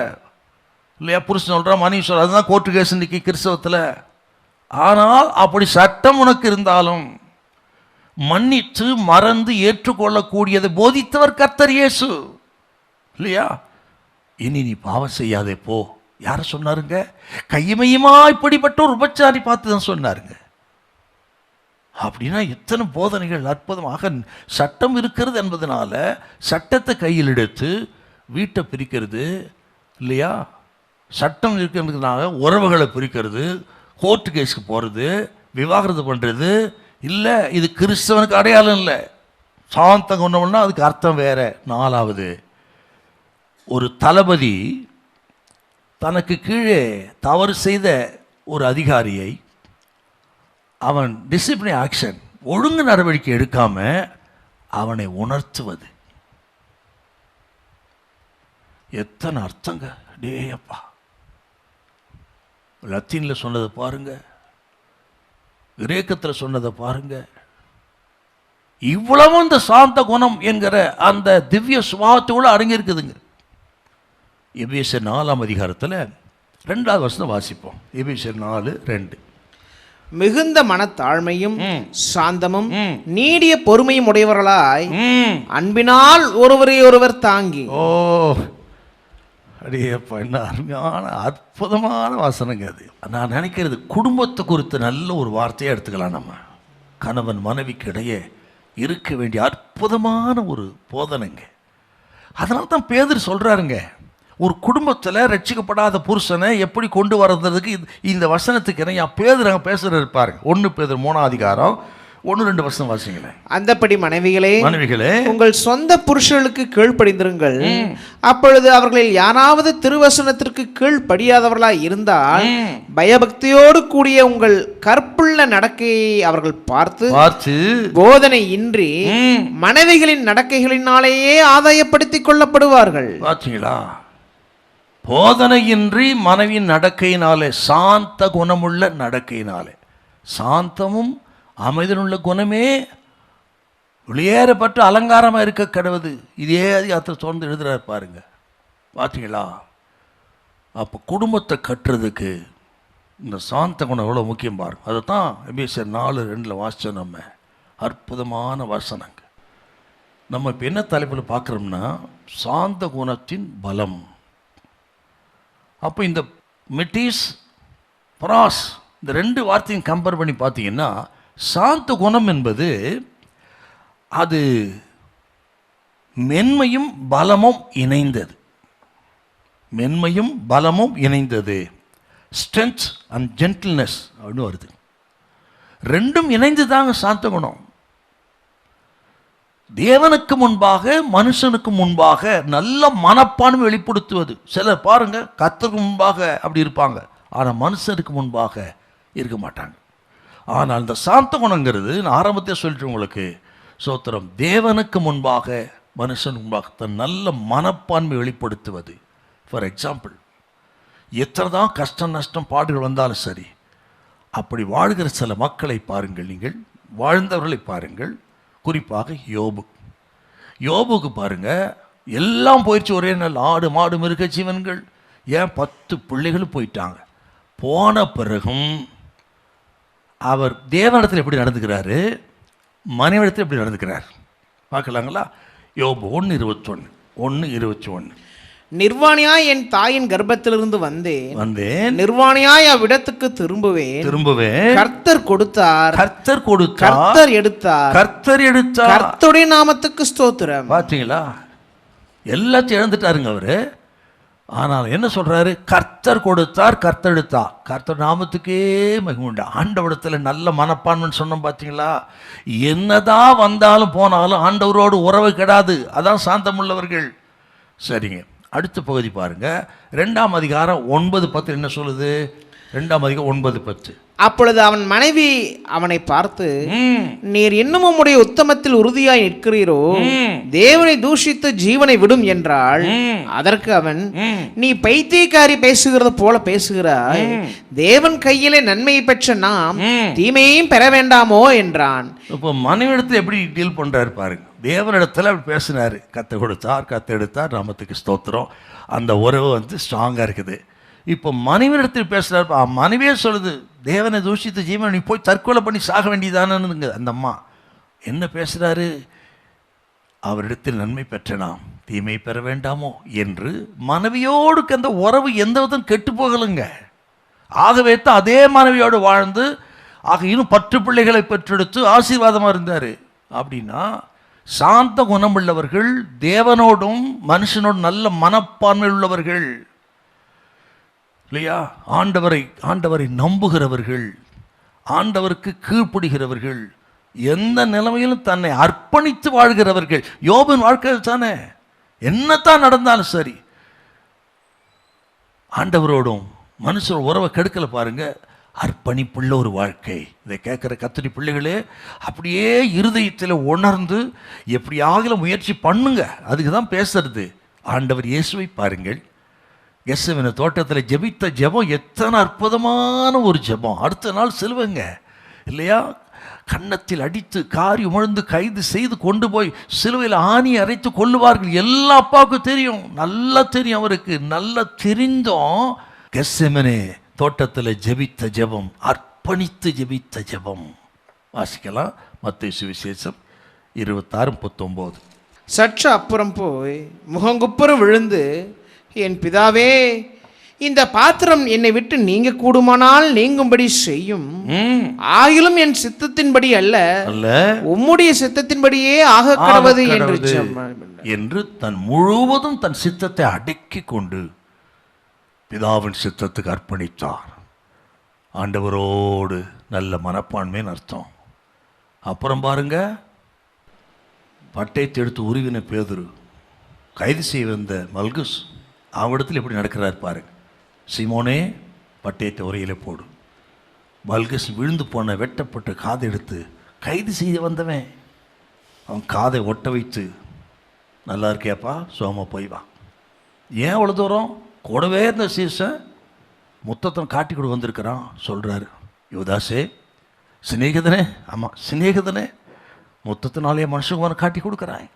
இல்லையா? புருஷன் சொல்கிறான், மனைவி சொல்கிற, அதுதான் கோர்ட்டு கேஸ் இன்னைக்கு கிறிஸ்தவத்தில். ஆனால் அப்படி சட்டம் உனக்கு இருந்தாலும் மன்னித்து மறந்து ஏற்றுக்கொள்ளக்கூடியதை போதித்தவர் கர்த்தர் இயேசு இல்லையா? இனி நீ பாவம் செய்யாதே போ. யாரை சொன்னாருங்க? கையுமையுமா இப்படிப்பட்ட ஒரு உபச்சாரி பார்த்து தான் சொன்னாருங்க. அப்படின்னா எத்தனை போதனைகள் அற்புதமாக. சட்டம் இருக்கிறது என்பதனால சட்டத்தை கையில் எடுத்து வீட்டை பிரிக்கிறது இல்லையா? சட்டம் இருக்கிறதுனால உறவுகளை பிரிக்கிறது, கோர்ட்டு கேஸுக்கு போகிறது, விவாகரத்து பண்ணுறது இல்லை. இது கிறிஸ்தவனுக்கு அடையாளம் இல்லை. சாந்த குணம்னா அதுக்கு அர்த்தம் வேற. 4வது, ஒரு தளபதி தனக்கு கீழே தவறு செய்த ஒரு அதிகாரியை அவன் டிசிப்ளின் ஆக்ஷன், ஒழுங்கு நடவடிக்கை எடுக்காம அவனை உணர்த்துவது. எத்தனை அர்த்தங்க டேயப்பா! லத்தீனில் சொன்னதை பாருங்க, கிரேக்கத்தில் சொன்னதை பாருங்க. இவ்வளவு இந்த சாந்த குணம் என்கிற அந்த திவ்ய சுபாவத்தோடு அடங்கியிருக்குதுங்க. எபேசியர் 4ஆம் அதிகாரத்தில் 2வது வசனம் வாசிப்போம். எபேசியர் 4:2. மிகுந்த மனத்தாழ்மையும் சாந்தமும் நீடிய பொறுமையும் உடையவர்களாய் அன்பினால் ஒருவரை ஒருவர் தாங்கி. ஓ அடியப்பா, என்ன அருமையான அற்புதமான வாசனைங்க அது. நான் நினைக்கிறது குடும்பத்தை குறித்து நல்ல ஒரு வார்த்தையாக எடுத்துக்கலாம். நம்ம கணவன் மனைவிக்கு இடையே இருக்க வேண்டிய அற்புதமான ஒரு போதனைங்க. அதனால தான் பேதுரு சொல்றாருங்க, ஒரு குடும்பத்தில் ரட்சிக்கப்படாத புருஷனை எப்படி கொண்டு வர்றதுக்கு இந்த வசனத்துக்கு என்ன பேதுரு அங்கே பேசுகிற இருப்பாரு. 1 பேதுரு 3ஆம் அதிகாரம் 1-2 வசனம் வாசிங்களேன். அந்தப்படி மனைவிகளே மனைவிகளே உங்கள் சொந்த புருஷர்களுக்கு கீழ்ப்படிந்திருங்கள். அப்பொழுது அவர்களில் யாராவது திருவசனத்திற்கு கீழ்ப்படியாதவர்களாய் இருந்தால் பயபக்தியோடு கூடிய உங்கள் கற்புள்ள நடக்கையை அவர்கள் பார்த்து போதனை இன்றி மனைவிகளின் நடக்கைகளினாலேயே ஆதாயப்படுத்திக் கொள்ளப்படுவார்கள். பார்த்தீங்களா? போதனையின்றி மனைவியின் நடக்கையினாலே, சாந்த குணமுள்ள நடக்கையினாலே, சாந்தமும் அமைதலுள்ள குணமே வெளியேறப்பட்டு அலங்காரமாக இருக்க கடவுது. இதே அதிகாரத்தில் தொடர்ந்து எழுதுறாரு பாருங்க. பார்த்தீங்களா? அப்போ குடும்பத்தை கட்டுறதுக்கு இந்த சாந்த குணம் எவ்வளோ முக்கியம் பாருங்க. அதை தான் எபேசியர் 4:2 வாசித்தோம். நம்ம அற்புதமான வசனங்க. நம்ம இப்போ என்ன தலைப்பில் பார்க்குறோம்னா சாந்த குணத்தின் பலம். அப்போ இந்த மெட்டிஸ் பராஸ் இந்த 2 வார்த்தையும் கம்பேர் பண்ணி பார்த்தீங்கன்னா சாந்த குணம் என்பது அது மென்மையும் பலமும் இணைந்தது. மென்மையும் பலமும் இணைந்தது. ஸ்ட்ரென்த் அண்ட் ஜென்டில்னஸ் அப்படின்னு வருது. 2ம் இணைந்து தாங்க சாந்த குணம். தேவனுக்கு முன்பாக மனுஷனுக்கு முன்பாக நல்ல மனப்பான்மை வெளிப்படுத்துவது. சிலர் பாருங்க கர்த்தருக்கு முன்பாக அப்படி இருப்பாங்க, ஆனால் மனுஷனுக்கு முன்பாக இருக்க மாட்டாங்க. ஆனால் இந்த சாந்த குணங்கிறது நான் ஆரம்பத்தை சொல்லிட்டு உங்களுக்கு சோத்திரம், தேவனுக்கு முன்பாக மனுஷனுக்கு முன்பாக தன் நல்ல மனப்பான்மை வெளிப்படுத்துவது. ஃபார் எக்ஸாம்பிள், எத்தனை தான் கஷ்டம் நஷ்டம் பாடுகள் வந்தாலும் சரி, அப்படி வாழ்கிற சில மக்களை பாருங்கள், நீங்கள் வாழ்ந்தவர்களை பாருங்கள். குறிப்பாக யோபுக்கு பாருங்க, எல்லாம் போயிடுச்சு, ஒரே நாள் ஆடு மாடு மிருக ஜீவன்கள், ஏன் 10 பிள்ளைகளும் போயிட்டாங்க. போன பிறகும் அவர் தேவனிடத்தில் எப்படி நடந்துக்கிறாரு, மனைவிடத்தில் எப்படி நடந்துக்கிறார் பார்க்கலாங்களா? யோபு 1:21. நிர்வாணியாய் என் தாயின் கர்ப்பத்திலிருந்து வந்தேன், நிர்வாணியாய் அவ்விடத்துக்கு திரும்புவேன். கர்த்தர் கொடுத்தார், கர்த்தர் எடுத்தார், கர்த்தருடைய நாமத்துக்கு ஸ்தோத்திரம். பார்த்தீங்களா? எல்லாத்தையும் இழந்துட்டாருங்க அவரு. ஆனால் என்ன சொல்றாரு? கர்த்தர் கொடுத்தார், கர்த்தர் எடுத்தார், கர்த்தர் நாமத்துக்கே மகிமுண்டா. ஆண்டவரிடத்தில் நல்ல மனப்பான்மைன்னு சொன்னோம். பார்த்தீங்களா? என்னதான் வந்தாலும் போனாலும் ஆண்டவரோடு உறவு கெடாது. அதான் சாந்தமுள்ளவர்கள். சரிங்க, அடுத்த பகுதி பாருங்க. 2ஆம் அதிகாரம் 9-10 என்ன சொல்லுது? 2ஆம் அதிகாரம் 9-10. அப்பொழுது அவன் மனைவி அவனை பார்த்து, நீர் இன்னும் உம்முடைய உத்தமத்தில் உறுதியாய் நிற்கிறீரோ, தேவனை தூஷித்து ஜீவனை விடும் என்றாள். அதற்கு அவன், நீ பைத்தியக்காரி பேசுகிறது போல பேசுகிறாய், தேவன் கையிலே நன்மையை பெற்ற நாம் தீமையையும் பெற வேண்டாமோ என்றான். இப்போ மனைவிடத்தில் எப்படி டீல் பண்றாரு பாருங்க. தேவனிடத்தில் அப்படி பேசினாரு, கத்த கொடுத்தார், கத்த எடுத்தார், நாமத்துக்கு ஸ்தோத்திரம். அந்த உறவு ஸ்ட்ராங்காக இருக்குது. இப்போ மனைவியிடத்தில் பேசுகிறார். மனைவியே சொல்லுது, தேவனை தூஷித்து ஜீவனை நீ போய் தற்கொலை பண்ணி சாக வேண்டியதானுங்க. அந்த அம்மா என்ன பேசுகிறாரு? அவரிடத்தில் நன்மை பெற்ற நாம் தீமை பெற வேண்டாமோ என்று. மனைவியோடு அந்த உறவு எந்த விதம் கெட்டு போகலைங்க. ஆகவே தான் அதே மனைவியோடு வாழ்ந்து இன்னும் 10 பிள்ளைகளை பெற்றெடுத்து ஆசீர்வாதமாக இருந்தார். அப்படின்னா சாந்த குணமுள்ளவர்கள், தேவனோடும் மனுஷனோடும் நல்ல மனப்பான்மை உள்ளவர்கள் இல்லையா? ஆண்டவரை நம்புகிறவர்கள், ஆண்டவருக்கு கீழ்ப்படுகிறவர்கள், எந்த நிலைமையிலும் தன்னை அர்ப்பணித்து வாழ்கிறவர்கள். யோபின் வாழ்க்கை தானே, என்னத்தான் நடந்தாலும் சரி ஆண்டவரோடும் மனுஷன் உறவை கெடுக்கல பாருங்க. அர்ப்பணிப்புள்ள ஒரு வாழ்க்கை. இதை கேட்குற கத்திரி பிள்ளைகளே, அப்படியே இருதயத்தில் உணர்ந்து எப்படியாக முயற்சி பண்ணுங்க. அதுக்கு தான் பேசுறது. ஆண்டவர் இயேசுவை பாருங்கள். கெத்செமனே தோட்டத்தில் ஜெபித்த ஜெபம் எத்தனை அற்புதமான ஒரு ஜெபம். அடுத்த நாள் சிலுவைங்க இல்லையா? கன்னத்தில் அடித்து காரி உமிழ்ந்து கைது செய்து கொண்டு போய் சிலுவையில் ஆணி அரைத்து கொள்ளுவார்கள். எல்லா அப்பாவுக்கும் தெரியும், நல்லா தெரியும் அவருக்கு. நல்லா தெரிந்தும் கெத்செமனே தோட்டத்தில் ஜெபித்த ஜெபம், அர்ப்பணித்து ஜெபித்த ஜெபம். வாசிக்கலாம், மத்தேயு சுவிசேஷம் 26:19. சற்று அப்புறம் போய் முகங்குப்புற விழுந்து, என் பிதாவே, இந்த பாத்திரம் என்னை விட்டு நீங்க கூடுமானால் நீங்கும்படி செய்யும். ஆகிலும் என் சித்தத்தின்படி அல்ல, உம்முடைய சித்தத்தின்படியே ஆக கடவது என்று தன் முழுவதும் தன் சித்தத்தை அடக்கி கொண்டு பிதாவின் சித்தத்துக்கு அர்ப்பணித்தார். ஆண்டவரோடு நல்ல மனப்பான்மைன்னு அர்த்தம். அப்புறம் பாருங்க, பட்டயத்தை எடுத்து உருவின பேதுரு, கைது செய்ய வந்த மல்குஸ், அவரிடத்தில் எப்படி நடக்கிறார் பாருங்க. சீமோனே, பட்டயத்தை உரையில போடு. மல்குஸ் விழுந்து போன வெட்டப்பட்ட காதை எடுத்து கைது செய்ய வந்தவன் அவன் காதை ஒட்ட வைத்து, நல்லா இருக்கியாப்பா, சோமா போய் வா. ஏன் அவ்வளோ தூரம்? கூடவே இருந்த சீசன் முத்தத்தை காட்டி கொடு வந்திருக்கிறான். சொல்கிறாரு, யுவதாசே சிநேகிதனே, ஆமாம் சிநேகிதனே, முத்தத்தினாலே மனுஷகுமாரை காட்டி கொடுக்குறாய்.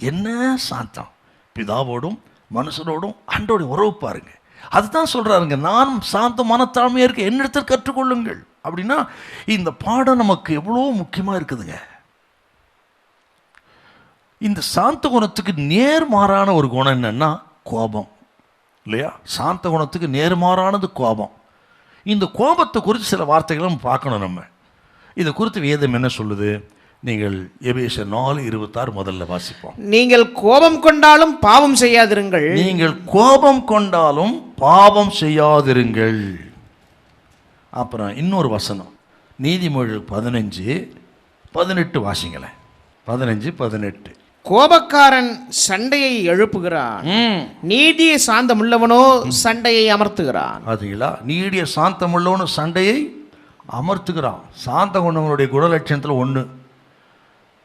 என்ன சாந்தம்! பிதாவோடும் மனுஷனோடும் ஆண்டோடைய உறவு பாருங்க. அதுதான் சொல்கிறாருங்க, நான் சாந்த மனத்தாழ்மையாக இருக்க என்னிடத்தில் கற்றுக்கொள்ளுங்கள். அப்படின்னா இந்த பாடம் நமக்கு எவ்வளோ முக்கியமாக இருக்குதுங்க. இந்த சாந்த குணத்துக்கு நேர்மாறான ஒரு குணம் என்னன்னா கோபம், இல்லையா? சாந்த குணத்துக்கு நேர்மாறானது கோபம். இந்த கோபத்தை குறித்து சில வார்த்தைகளை நம்ம பார்க்கணும். நம்ம இதை குறித்து வேதம் என்ன சொல்லுது? நீங்கள் எபேசியர் 4:26 முதல்ல வாசிப்போம். நீங்கள் கோபம் கொண்டாலும் பாவம் செய்யாதிருங்கள். நீங்கள் கோபம் கொண்டாலும் பாவம் செய்யாதிருங்கள். அப்புறம் இன்னொரு வசனம், நீதிமொழிகள் 15:18 வாசிங்களேன். 15:18. கோபக்காரன் சண்டையை எழுப்புகிறான், நீடிய சாந்தமுள்ளவனோ சண்டையை அமர்த்துகிறான். அதுங்களா, நீடிய சாந்தமுள்ளவனோ சண்டையை அமர்த்துகிறான். சாந்த குணங்களுடைய குணலட்சணத்தில் ஒன்று,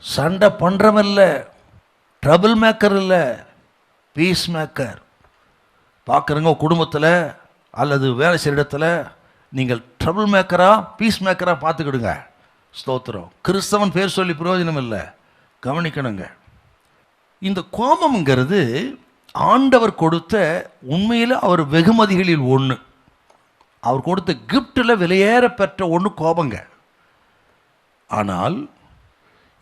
சண்டை பண்ணுறவன் இல்லை, ட்ரபிள் மேக்கர் இல்லை, பீஸ் மேக்கர். பார்க்குறங்க குடும்பத்தில் அல்லது வேலை செய்கிற இடத்துல நீங்கள் ட்ரபிள் மேக்கராக பீஸ் மேக்கராக பார்த்துக்கிடுங்க. ஸ்தோத்திரம். கிறிஸ்தவன் பேர் சொல்லி பிரயோஜனம் இல்லை, கவனிக்கணுங்க. இந்த கோபம்ங்கிறது ஆண்டவர் கொடுத்த உண்மையில் அவர் வெகுமதிகளில் ஒன்று. அவர் கொடுத்த கிஃப்டில் விலையேற பெற்ற ஒன்று கோபங்க. ஆனால்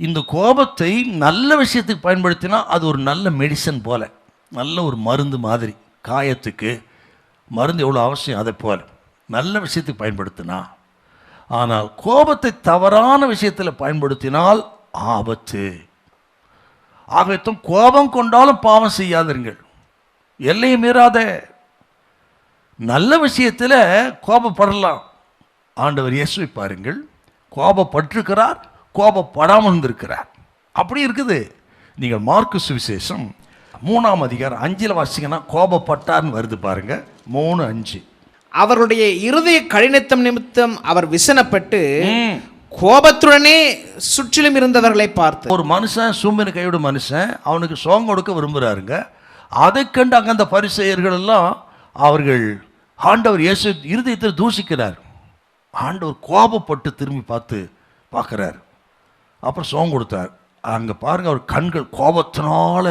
இந்த கோபத்தை நல்ல விஷயத்துக்கு பயன்படுத்தினா அது ஒரு நல்ல மெடிசன் போல, நல்ல ஒரு மருந்து மாதிரி. காயத்துக்கு மருந்து எவ்வளோ அவசியம், அதை போல நல்ல விஷயத்துக்கு பயன்படுத்தினா. ஆனால் கோபத்தை தவறான விஷயத்தில் பயன்படுத்தினால் ஆபத்து. ஆகவே கோபம் கொண்டாலும் பாவம் செய்யாதீர்கள், எல்லையை மீறாத. நல்ல விஷயத்தில் கோபப்படலாம். ஆண்டவர் இயேசுவை பாருங்கள், கோபப்பட்டிருக்கிறார், கோபப்படாமல் இருந்திருக்கிறார். அப்படி இருக்குது. நீங்கள் மார்க்கு சுவிசேஷம் 3:5 வாசிங்கன்னா கோபப்பட்டார்னு வருது பாருங்க. 3:5. அவருடைய இருதய கடினத்தம் நிமித்தம் அவர் விசனப்பட்டு கோபத்துடனே சுற்றிலும் இருந்தவர்களை பார்த்து. ஒரு மனுஷன் சூம்பின கையோட மனுஷன், அவனுக்கு சோகம் கொடுக்க விரும்புகிறாருங்க. அதை கண்டு அங்கே அந்த பரிசேயர்கள் எல்லாம் அவர்கள் ஆண்டவர் இயேசு இருதயத்தில் தூஷிக்கிறார். ஆண்டவர் கோபப்பட்டு திரும்பி பார்க்குறார். அப்புறம் சோகம் கொடுத்தார். அங்கே பாருங்கள், அவர் கண்கள் கோபத்தினால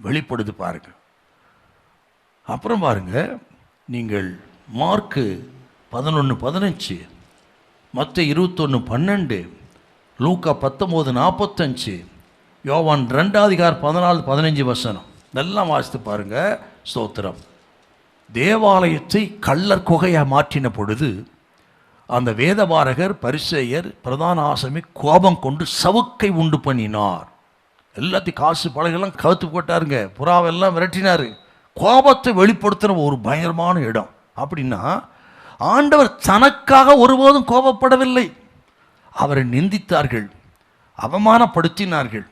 வெளிப்படுது பாருங்க. அப்புறம் பாருங்க, நீங்கள் மார்க்கு 11:15, மத்தேயு 21:12, லூக்கா 19:45, யோவான் 2:14-15 இதெல்லாம் வாசித்து பாருங்க. ஸ்தோத்திரம். தேவாலயத்தை கள்ளர் குகையாக மாற்றின பொழுது அந்த வேதபாரகர் பரிசேயர் பிரதான ஆசாமி கோபம் கொண்டு சவுக்கை உண்டு பண்ணினார். எல்லாத்தையும் காசு பழகெல்லாம் கவுத்து போட்டாருங்க, புறாவெல்லாம் விரட்டினார். கோபத்தை வெளிப்படுத்துகிற ஒரு பயங்கரமான இடம். அப்படின்னா ஆண்டவர் தனக்காக ஒருபோதும் கோபப்படவில்லை. அவரை நிந்தித்தார்கள், அவமானப்படுத்தினார்கள்,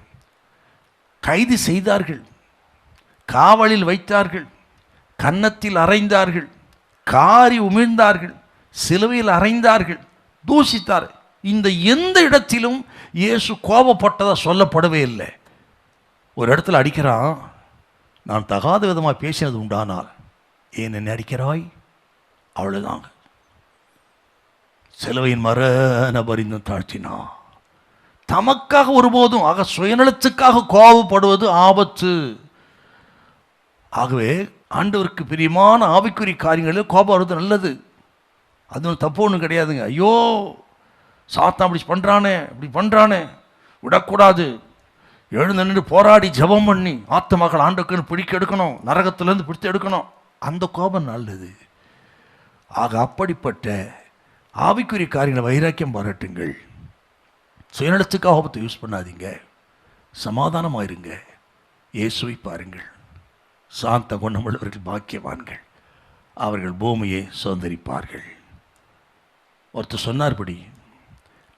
கைது செய்தார்கள், காவலில் வைத்தார்கள், கன்னத்தில் அறைந்தார்கள், காரி உமிழ்ந்தார்கள், சிலுவையில் அறைந்தார்கள், தூஷித்தார். இந்த எந்த இடத்திலும் இயேசு கோபப்பட்டதா சொல்லப்படவே இல்லை. ஒரு இடத்துல அடிக்கிறான், நான் தகாத விதமாக பேசினது உண்டானால் ஏன் என்னை அடிக்கிறாய்? அவ்வளோதாங்க. சிலுவையின் மரண பரிந்தும் தாழ்த்தினான். தமக்காக ஒருபோதும், ஆக சுயநலத்துக்காக கோபப்படுவது ஆபத்து. ஆகவே ஆண்டவருக்கு பிரியமான ஆவிக்குரிய காரியங்களில் கோபம் வருவது நல்லது. அது ஒன்று தப்பு ஒன்றும் கிடையாதுங்க. ஐயோ சாத்தான் அப்படி பண்ணுறானே, இப்படி பண்ணுறானே, விடக்கூடாது. எழுந்து நின்று போராடி ஜெபம் பண்ணி ஆத்துமக்கள் ஆண்டவருக்கு பிடிக்க எடுக்கணும், நரகத்திலேருந்து பிடித்து எடுக்கணும். அந்த கோபம் நல்லது. ஆக அப்படிப்பட்ட ஆவிக்குரிய காரியங்களை வைராக்கியம் பாராட்டுங்கள். சுயநலத்துக்கு ஆபத்தை யூஸ் பண்ணாதீங்க. சமாதானமாயிருங்க. இயேசுவை பாருங்கள். சாந்த குணமுள்ளவர்கள் பாக்கியவான்கள், அவர்கள் பூமியை சுதந்தரிப்பார்கள். ஒருத்தர் சொன்னார்படி,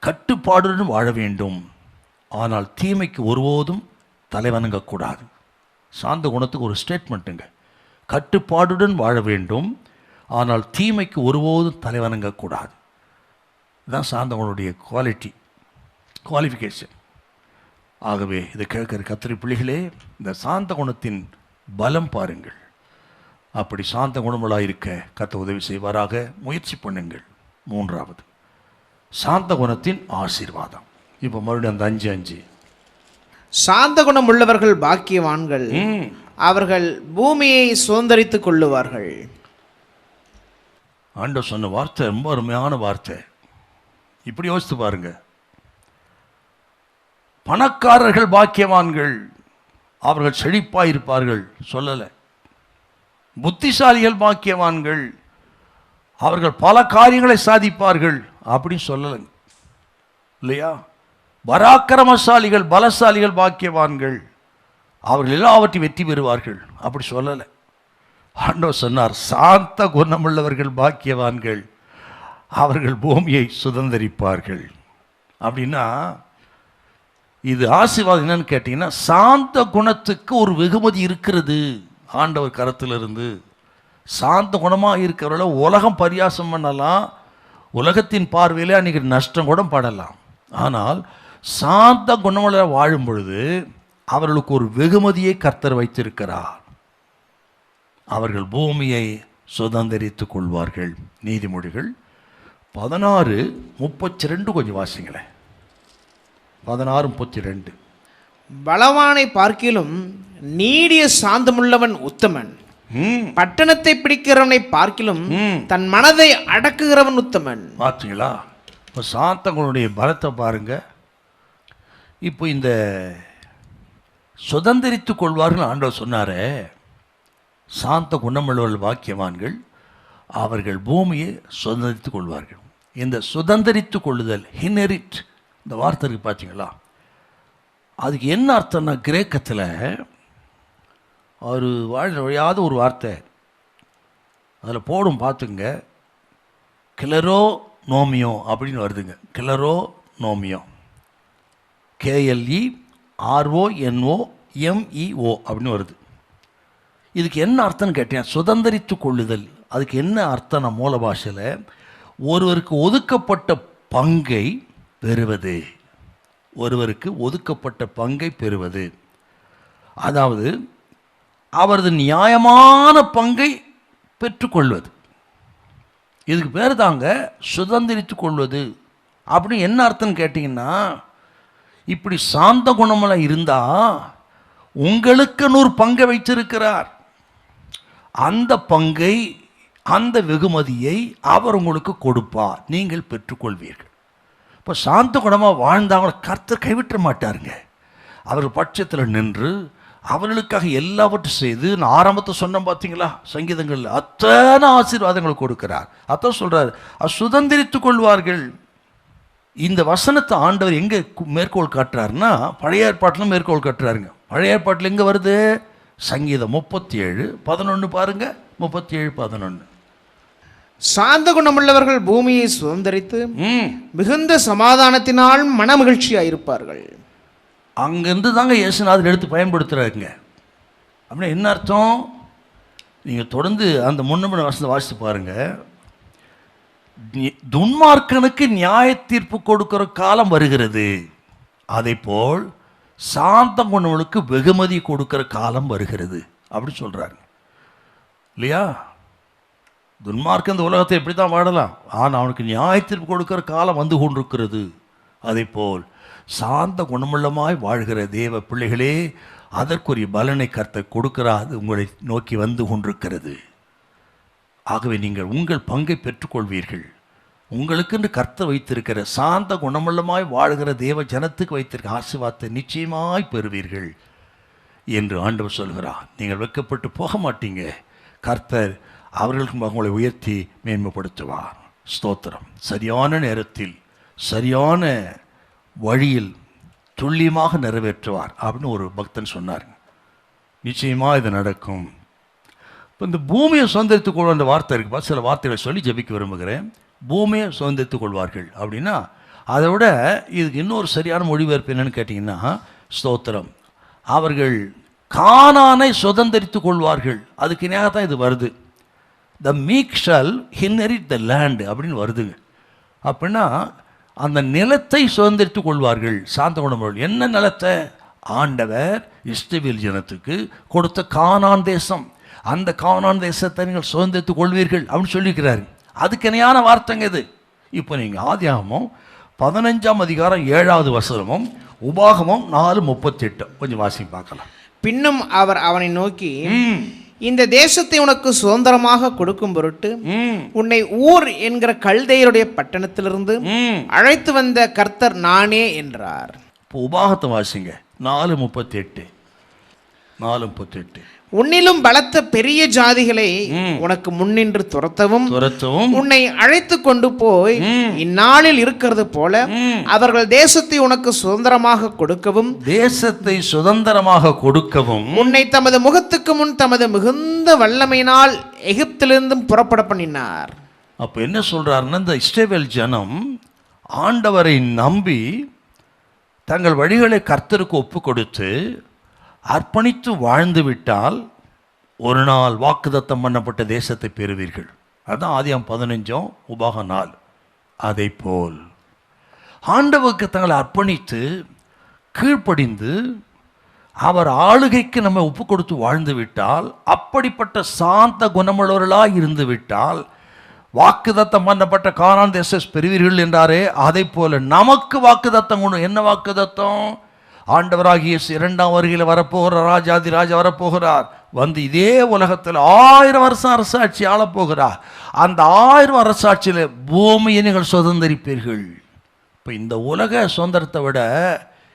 கட்டுப்பாடுடன் வாழ வேண்டும், ஆனால் தீமைக்கு ஒருபோதும் தலைவணங்கக்கூடாது. சாந்த குணத்துக்கு ஒரு ஸ்டேட்மெண்ட்டுங்க. கட்டுப்பாடுடன் வாழ வேண்டும், ஆனால் தீமைக்கு ஒருபோதும் தலைவணங்கக்கூடாது. இதுதான் சாந்த குணனுடைய குவாலிஃபிகேஷன். ஆகவே இதை கேட்கிற கத்திரி பிள்ளைகளே, இந்த சாந்த குணத்தின் பலம் பாருங்கள். அப்படி சாந்த குணமுள்ளாக இருக்க கர்த்தர் உதவி செய்வாராக. முயற்சி பண்ணுங்கள். மூன்றாவது, சாந்த குணத்தின் ஆசீர்வாதம். இப்போ மறுபடியும் அந்த 5:5. சாந்த குணம் உள்ளவர்கள் பாக்கியவான்கள், அவர்கள் பூமியை சுதந்தரித்துக் கொள்ளுவார்கள். ஆண்டவர் சொன்ன வார்த்தை ரொம்ப அருமையான வார்த்தை. இப்படி யோசித்து பாருங்க. பணக்காரர்கள் பாக்கியவான்கள், அவர்கள் செழிப்பாக இருப்பார்கள் சொல்லலை. புத்திசாலிகள் பாக்கியவான்கள், அவர்கள் பல காரியங்களை சாதிப்பார்கள் அப்படின்னு சொல்லலை இல்லையா? பராக்கிரமசாலிகள் பலசாலிகள் பாக்கியவான்கள், அவர்கள் எல்லாவற்றையும் வெற்றி பெறுவார்கள் அப்படி சொல்லலை. ஆண்டவர் சொன்னார், சாந்த குணமுள்ளவர்கள் பாக்கியவான்கள், அவர்கள் பூமியை சுதந்தரிப்பார்கள். அப்படின்னா இது ஆசீர்வாதம் என்னன்னு கேட்டிங்கன்னா, சாந்த குணத்துக்கு ஒரு வெகுமதி இருக்கிறது ஆண்டவர் கரத்திலிருந்து. சாந்த குணமாக இருக்கிறவர்கள உலகம் பரியாசம் பண்ணலாம், உலகத்தின் பார்வையில் அன்றைக்கி நஷ்டம் கூட படலாம். ஆனால் சாந்த குணமுள்ள வாழும் பொழுது அவர்களுக்கு ஒரு வெகுமதியை கர்த்தர் வைத்திருக்கிறார். அவர்கள் பூமியை சுதந்தரித்துக் கொள்வார்கள். நீதிமொழிகள் 16:32 கொஞ்சம் வாசிங்களேன். 16:32. பலவானை பார்க்கிலும் நீடிய சாந்தமுள்ளவன் உத்தமன், பட்டணத்தை பிடிக்கிறவனை பார்க்கிலும் தன் மனதை அடக்குகிறவன் உத்தமன். பார்த்தீங்களா? இப்போ சாந்தங்களுடைய பலத்தை பாருங்க. இப்போ இந்த சுதந்திரித்துக் கொள்வார்கள் ஆண்டவர் சொன்னாரே, சாந்த குணமுள்ளவர்கள் பாக்கியவான்கள், அவர்கள் பூமியை சுதந்திரித்துக் கொள்வார்கள். இந்த சுதந்திரித்துக் கொள்ளுதல், இன்ஹெரிட், இந்த வார்த்தை இருக்கு பார்த்தீங்களா? அதுக்கு என்ன அர்த்தம்னா, கிரேக்கத்தில் ஒரு வழியாத ஒரு வார்த்தை அதில் போடும் பார்த்துங்க. கிளரோ நோமியோ அப்படின்னு வருதுங்க. கிளரோ நோமியோ, KLERONOMEO அப்படின்னு வருது. இதுக்கு என்ன அர்த்தம்னு கேட்டேன். சுதந்திரித்து கொள்ளுதல், அதுக்கு என்ன அர்த்தம்னா மூல பாஷையில் ஒருவருக்கு ஒதுக்கப்பட்ட பங்கை பெறுவது. ஒருவருக்கு ஒதுக்கப்பட்ட பங்கை பெறுவது, அதாவது அவரது நியாயமான பங்கை பெற்றுக்கொள்வது. இதுக்கு பேர் தாங்க சுதந்திரித்து கொள்வது. அப்படின்னு என்ன அர்த்தம்னு கேட்டிங்கன்னா, இப்படி சாந்த குணமெல்லாம் இருந்தால் உங்களுக்குன்னு ஒரு பங்கை வைத்திருக்கிறார். அந்த பங்கை, அந்த வெகுமதியை அவர் உங்களுக்கு கொடுப்பார், நீங்கள் பெற்றுக்கொள்வீர்கள். இப்போ சாந்த குணமாக வாழ்ந்தவங்களை கர்த்தர் கைவிட்ட மாட்டாருங்க. அவர் பட்சத்தில் நின்று அவர்களுக்காக எல்லாவற்றையும் செய்து, நான் ஆரம்பத்தை சொன்னேன் பார்த்தீங்களா சங்கீதங்களில், அத்தனை ஆசீர்வாதங்கள் கொடுக்கிறார். அதான் சொல்கிறார், சுதந்திரித்துக் கொள்வார்கள். இந்த வசனத்தை ஆண்டவர் எங்கே மேற்கோள் காட்டுறாருன்னா, பழைய ஏற்பாட்டிலும் மேற்கோள் காட்டுறாருங்க. பழைய ஏற்பாட்டில் எங்கே வருது? சங்கீதம் 37:11 பாருங்க. 37:11. சாந்த குணமுள்ளவர்கள் பூமியை சுதந்திரித்து மிகுந்த சமாதானத்தினால் மன மகிழ்ச்சியாயிருப்பார்கள். அங்கேருந்து தாங்க இயேசுநாதர் எடுத்து பயன்படுத்துகிறாருங்க. அப்படின்னா என்ன அர்த்தம்? நீங்கள் தொடர்ந்து அந்த முன்னபின் வசனத்தை வாசித்து பாருங்கள். துன்மார்க்கனுக்கு நியாய தீர்ப்பு கொடுக்கிற காலம் வருகிறது, அதே போல் சாந்த குணங்களுக்கு வெகுமதி கொடுக்கிற காலம் வருகிறது அப்படி சொல்கிறாரு இல்லையா? துன்மார்க்கன் இந்த உலகத்தை எப்படி தான் வாழலாம், ஆனால் அவனுக்கு நியாய தீர்ப்பு கொடுக்கிற காலம் வந்து கொண்டிருக்கிறது. அதே போல் சாந்த குணமுள்ளமாய் வாழ்கிற தேவ பிள்ளைகளே, அதற்குரிய பலனை கர்த்தர் கொடுக்கிறார், அது உங்களை நோக்கி வந்து கொண்டிருக்கிறது. ஆகவே நீங்கள் உங்கள் பங்கை பெற்றுக்கொள்வீர்கள். உங்களுக்கென்று கர்த்தர் வைத்திருக்கிற சாந்த குணமுள்ளமாய் வாழ்கிற தேவ ஜனத்துக்கு வைத்திருக்க ஆசீர்வாதத்தை நிச்சயமாய் பெறுவீர்கள் என்று ஆண்டவர் சொல்கிறார். நீங்கள் வெட்கப்பட்டு போக மாட்டீங்க. கர்த்தர் அவர்களுக்கு உங்களை உயர்த்தி மேன்மைப்படுத்துவார். ஸ்தோத்திரம். சரியான நேரத்தில் சரியான வழியில் துல்லியமாக நிறைவேற்றுவார் அப்படின்னு ஒரு பக்தன் சொன்னார். நிச்சயமாக இது நடக்கும். இப்போ இந்த பூமியை சுதந்திரித்துக் கொள்வார் அந்த வார்த்தை இருக்குப்பா. சில வார்த்தைகளை சொல்லி ஜெபிக்க விரும்புகிறேன். பூமியை சுதந்திரித்துக் கொள்வார்கள் அப்படின்னா அதை விட இதுக்கு இன்னொரு சரியான மொழிபெயர்ப்பு என்னன்னு கேட்டிங்கன்னா, ஸ்தோத்திரம், அவர்கள் கானானை சுதந்திரித்துக் கொள்வார்கள். அதுக்கு இணையாக தான் இது வருது. த மீக் ஷால் இன்ஹெரிட் த லேண்ட் அப்படின்னு வருதுங்க. அப்படின்னா அந்த நிலத்தை சுதந்திரித்துக் கொள்வார்கள். சாந்த குணம் என்ன நிலத்தை? ஆண்டவர் இஸ்ரவேல் ஜனத்துக்கு கொடுத்த கானான் தேசம். அந்த கானான் தேசத்தை நீங்கள் சுதந்திரித்துக் கொள்வீர்கள் அப்படின்னு சொல்லியிருக்கிறாரு. அதுக்கு இணையான வார்த்தைங்க இது. இப்போ நீங்கள் ஆதியாகமம் 15ஆம் அதிகாரம் 7வது வசனமும் உபாகமம் 4:38 கொஞ்சம் வாசி பார்க்கலாம். பின்னும் அவர் அவனை நோக்கி, இந்த தேசத்தை உனக்கு சுதந்திரமாக கொடுக்கும் பொருட்டு உன்னை ஊர் என்கிற கல்தையருடைய பட்டணத்திலிருந்து அழைத்து வந்த கர்த்தர் நானே என்றார். இப்போ உபாகத்தை வாசிங்க. 4:38 உன்னிலும் பலத்த பெரிய ஜாதிகளை உனக்கு முன்னின்று துரத்தவும் உன்னை அழைத்து கொண்டு போய் இந்நாளில் இருக்கிறது போல அவர்கள் தேசத்தை உனக்கு சுதந்திரமாக கொடுக்கவும் உன்னை தமது முகத்துக்கு முன் தமது மிகுந்த வல்லமையினால் எகிப்திலிருந்தும் புறப்பட பண்ணினார். அப்ப என்ன சொல்றாருன்னா, இந்த இஸ்ரவேல் ஜனம் ஆண்டவரை நம்பி தங்கள் வழிகளை கர்த்தருக்கு ஒப்பு கொடுத்து அர்ப்பணித்து வாழ்ந்து விட்டால் ஒரு நாள் வாக்குத்தத்தம் பண்ணப்பட்ட தேசத்தை பெறுவீர்கள். அதுதான் ஆதியாகமம் 15 உபாகம் 4. அதை போல் ஆண்டவருக்கு தங்களை அர்ப்பணித்து கீழ்ப்படிந்து அவர் ஆளுகைக்கு நம்ம ஒப்பு கொடுத்து வாழ்ந்து விட்டால், அப்படிப்பட்ட சாந்த குணமுள்ளவர்களாக இருந்து விட்டால் வாக்குத்தத்தம் பண்ணப்பட்ட கானான் தேசத்தை பெறுவீர்கள் என்றாரே, அதை போல நமக்கு வாக்குத்தத்தம் கொண்டு. என்ன வாக்குத்தத்தம்? ஆண்டவராகிய 2ஆம் வருகையில் வரப்போகிறார். ராஜாதி ராஜா வரப்போகிறார். வந்து இதே உலகத்தில் 1000 வருஷம் அரசாட்சி ஆளப்போகிறார். அந்த 1000 அரசாட்சியில் பூமியை நீங்கள் சுதந்திரிப்பீர்கள். இப்போ இந்த உலக சுதந்திரத்தை விட,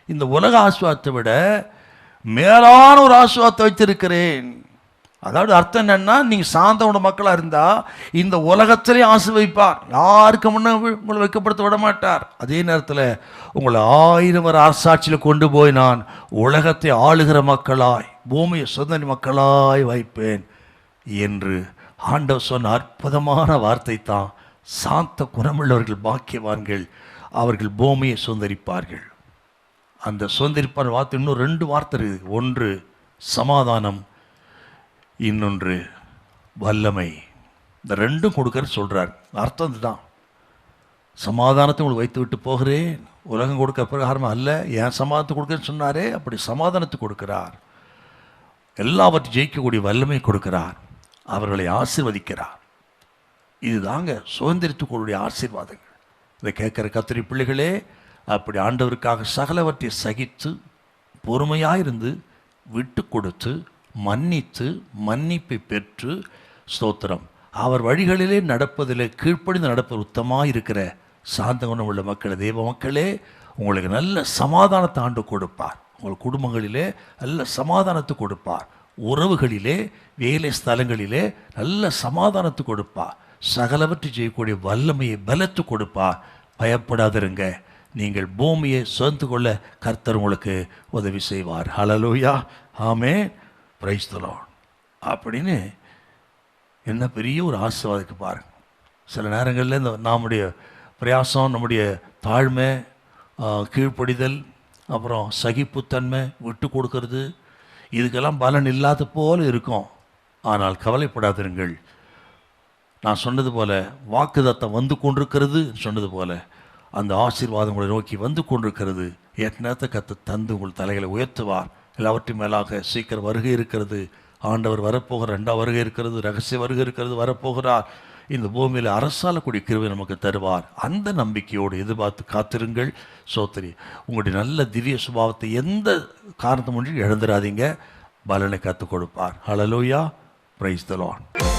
இந்த உலக ஆசுவாதத்தை விட மேலான ஒரு ஆசுவாதத்தை வைத்திருக்கிறேன். அதாவது அர்த்தம் என்னன்னா, நீங்கள் சாந்தோட மக்களாக இருந்தால் இந்த உலகத்திலே ஆசீர்வதிப்பார். யாருக்கு முன்னே உங்களை வைக்கப்படுத்த விட மாட்டார். அதே நேரத்தில் உங்களை 1000 அரசாட்சியில் கொண்டு போய் நான் உலகத்தை ஆளுகிற மக்களாய், பூமியை சுதந்திர மக்களாய் வைப்பேன் என்று ஆண்டவர் சொன்ன அற்புதமான வார்த்தை தான். சாந்த குணமுள்ளவர்கள் பாக்கியவான்கள், அவர்கள் பூமியை சுதந்திரிப்பார்கள். அந்த சுதந்திரிப்பார் வார்த்தை இன்னும் 2 வார்த்தை இருக்குது. ஒன்று சமாதானம், இன்னொன்று வல்லமை. இந்த 2ம் கொடுக்கற சொல்றார். அர்த்தம் தான், சமாதானத்தை உங்களுக்கு வைத்து விட்டு போகிறேன். உலகம் கொடுக்க பிரகாரமாக அல்ல, என் சமாதானத்தை கொடுக்கன்னு சொன்னாரே, அப்படி சமாதானத்தை கொடுக்கிறார். எல்லாவற்றையும் ஜெயிக்கக்கூடிய வல்லமை கொடுக்கிறார். அவர்களை ஆசீர்வதிக்கிறார். இதுதாங்க சுதந்திரத்துக்குரிய ஆசீர்வாதங்கள். இதை கேட்குற கர்த்தருடைய பிள்ளைகளே, அப்படி ஆண்டவருக்காக சகலவற்றை சகித்து பொறுமையாயிருந்து விட்டு கொடுத்து மன்னித்து மன்னிப்பை பெற்று, ஸ்தோத்திரம், அவர் வழிகளிலே நடப்பதிலே கீழ்ப்படிந்து நடப்பது உத்தமாக இருக்கிற சாந்த குணம் உள்ள மக்கள், தேவ மக்களே, உங்களுக்கு நல்ல சமாதானத்தை ஆண்டு கொடுப்பார். உங்கள் குடும்பங்களிலே நல்ல சமாதானத்தை கொடுப்பார். உறவுகளிலே, வேலை ஸ்தலங்களிலே நல்ல சமாதானத்தை கொடுப்பார். சகலவற்றை செய்யக்கூடிய வல்லமையை பலத்து கொடுப்பார். பயப்படாதிருங்க. நீங்கள் பூமியை சுதந்து கொள்ள கர்த்தர் உங்களுக்கு உதவி செய்வார். ஹல்லேலூயா, ஆமென், பிரைஸ் தி லார்ட். அப்படின்னு என்ன பெரிய ஒரு ஆசீர்வாதத்துக்கு பாருங்க. சில நேரங்களில் இந்த நம்முடைய பிரயாசம், நம்முடைய தாழ்மை, கீழ்ப்படிதல், அப்புறம் சகிப்புத்தன்மை, விட்டு கொடுக்கறது, இதுக்கெல்லாம் பலன் இல்லாத போல இருக்கும். ஆனால் கவலைப்படாதிருங்கள். நான் சொன்னது போல வாக்குத்தத்தம் வந்து கொண்டிருக்கிறது சொன்னது போல அந்த ஆசீர்வாதம் உங்களை நோக்கி வந்து கொண்டிருக்கிறது. ஏற்கனவே கத்த தந்து உங்கள் தலைகளை உயர்த்துவார். எல்லாவற்றையும் மேலாக சீக்கிரம் வருகை இருக்கிறது. ஆண்டவர் வரப்போகிற 2ஆம் வருகை இருக்கிறது. ரகசிய வருகை இருக்கிறது. வரப்போகிறார். இந்த பூமியில் அரசாளக்கூடிய கிருபை நமக்கு தருவார். அந்த நம்பிக்கையோடு எதிர்பார்த்து காத்திருங்கள். சோத்திரி, உங்களுடைய நல்ல திவ்ய சுபாவத்தை எந்த காரணத்தை முன்னிட்டு இழந்துடாதீங்க. பலனை கற்றுக் கொடுப்பார். ஹல்லேலூயா, பிரைஸ் தி லார்ட்.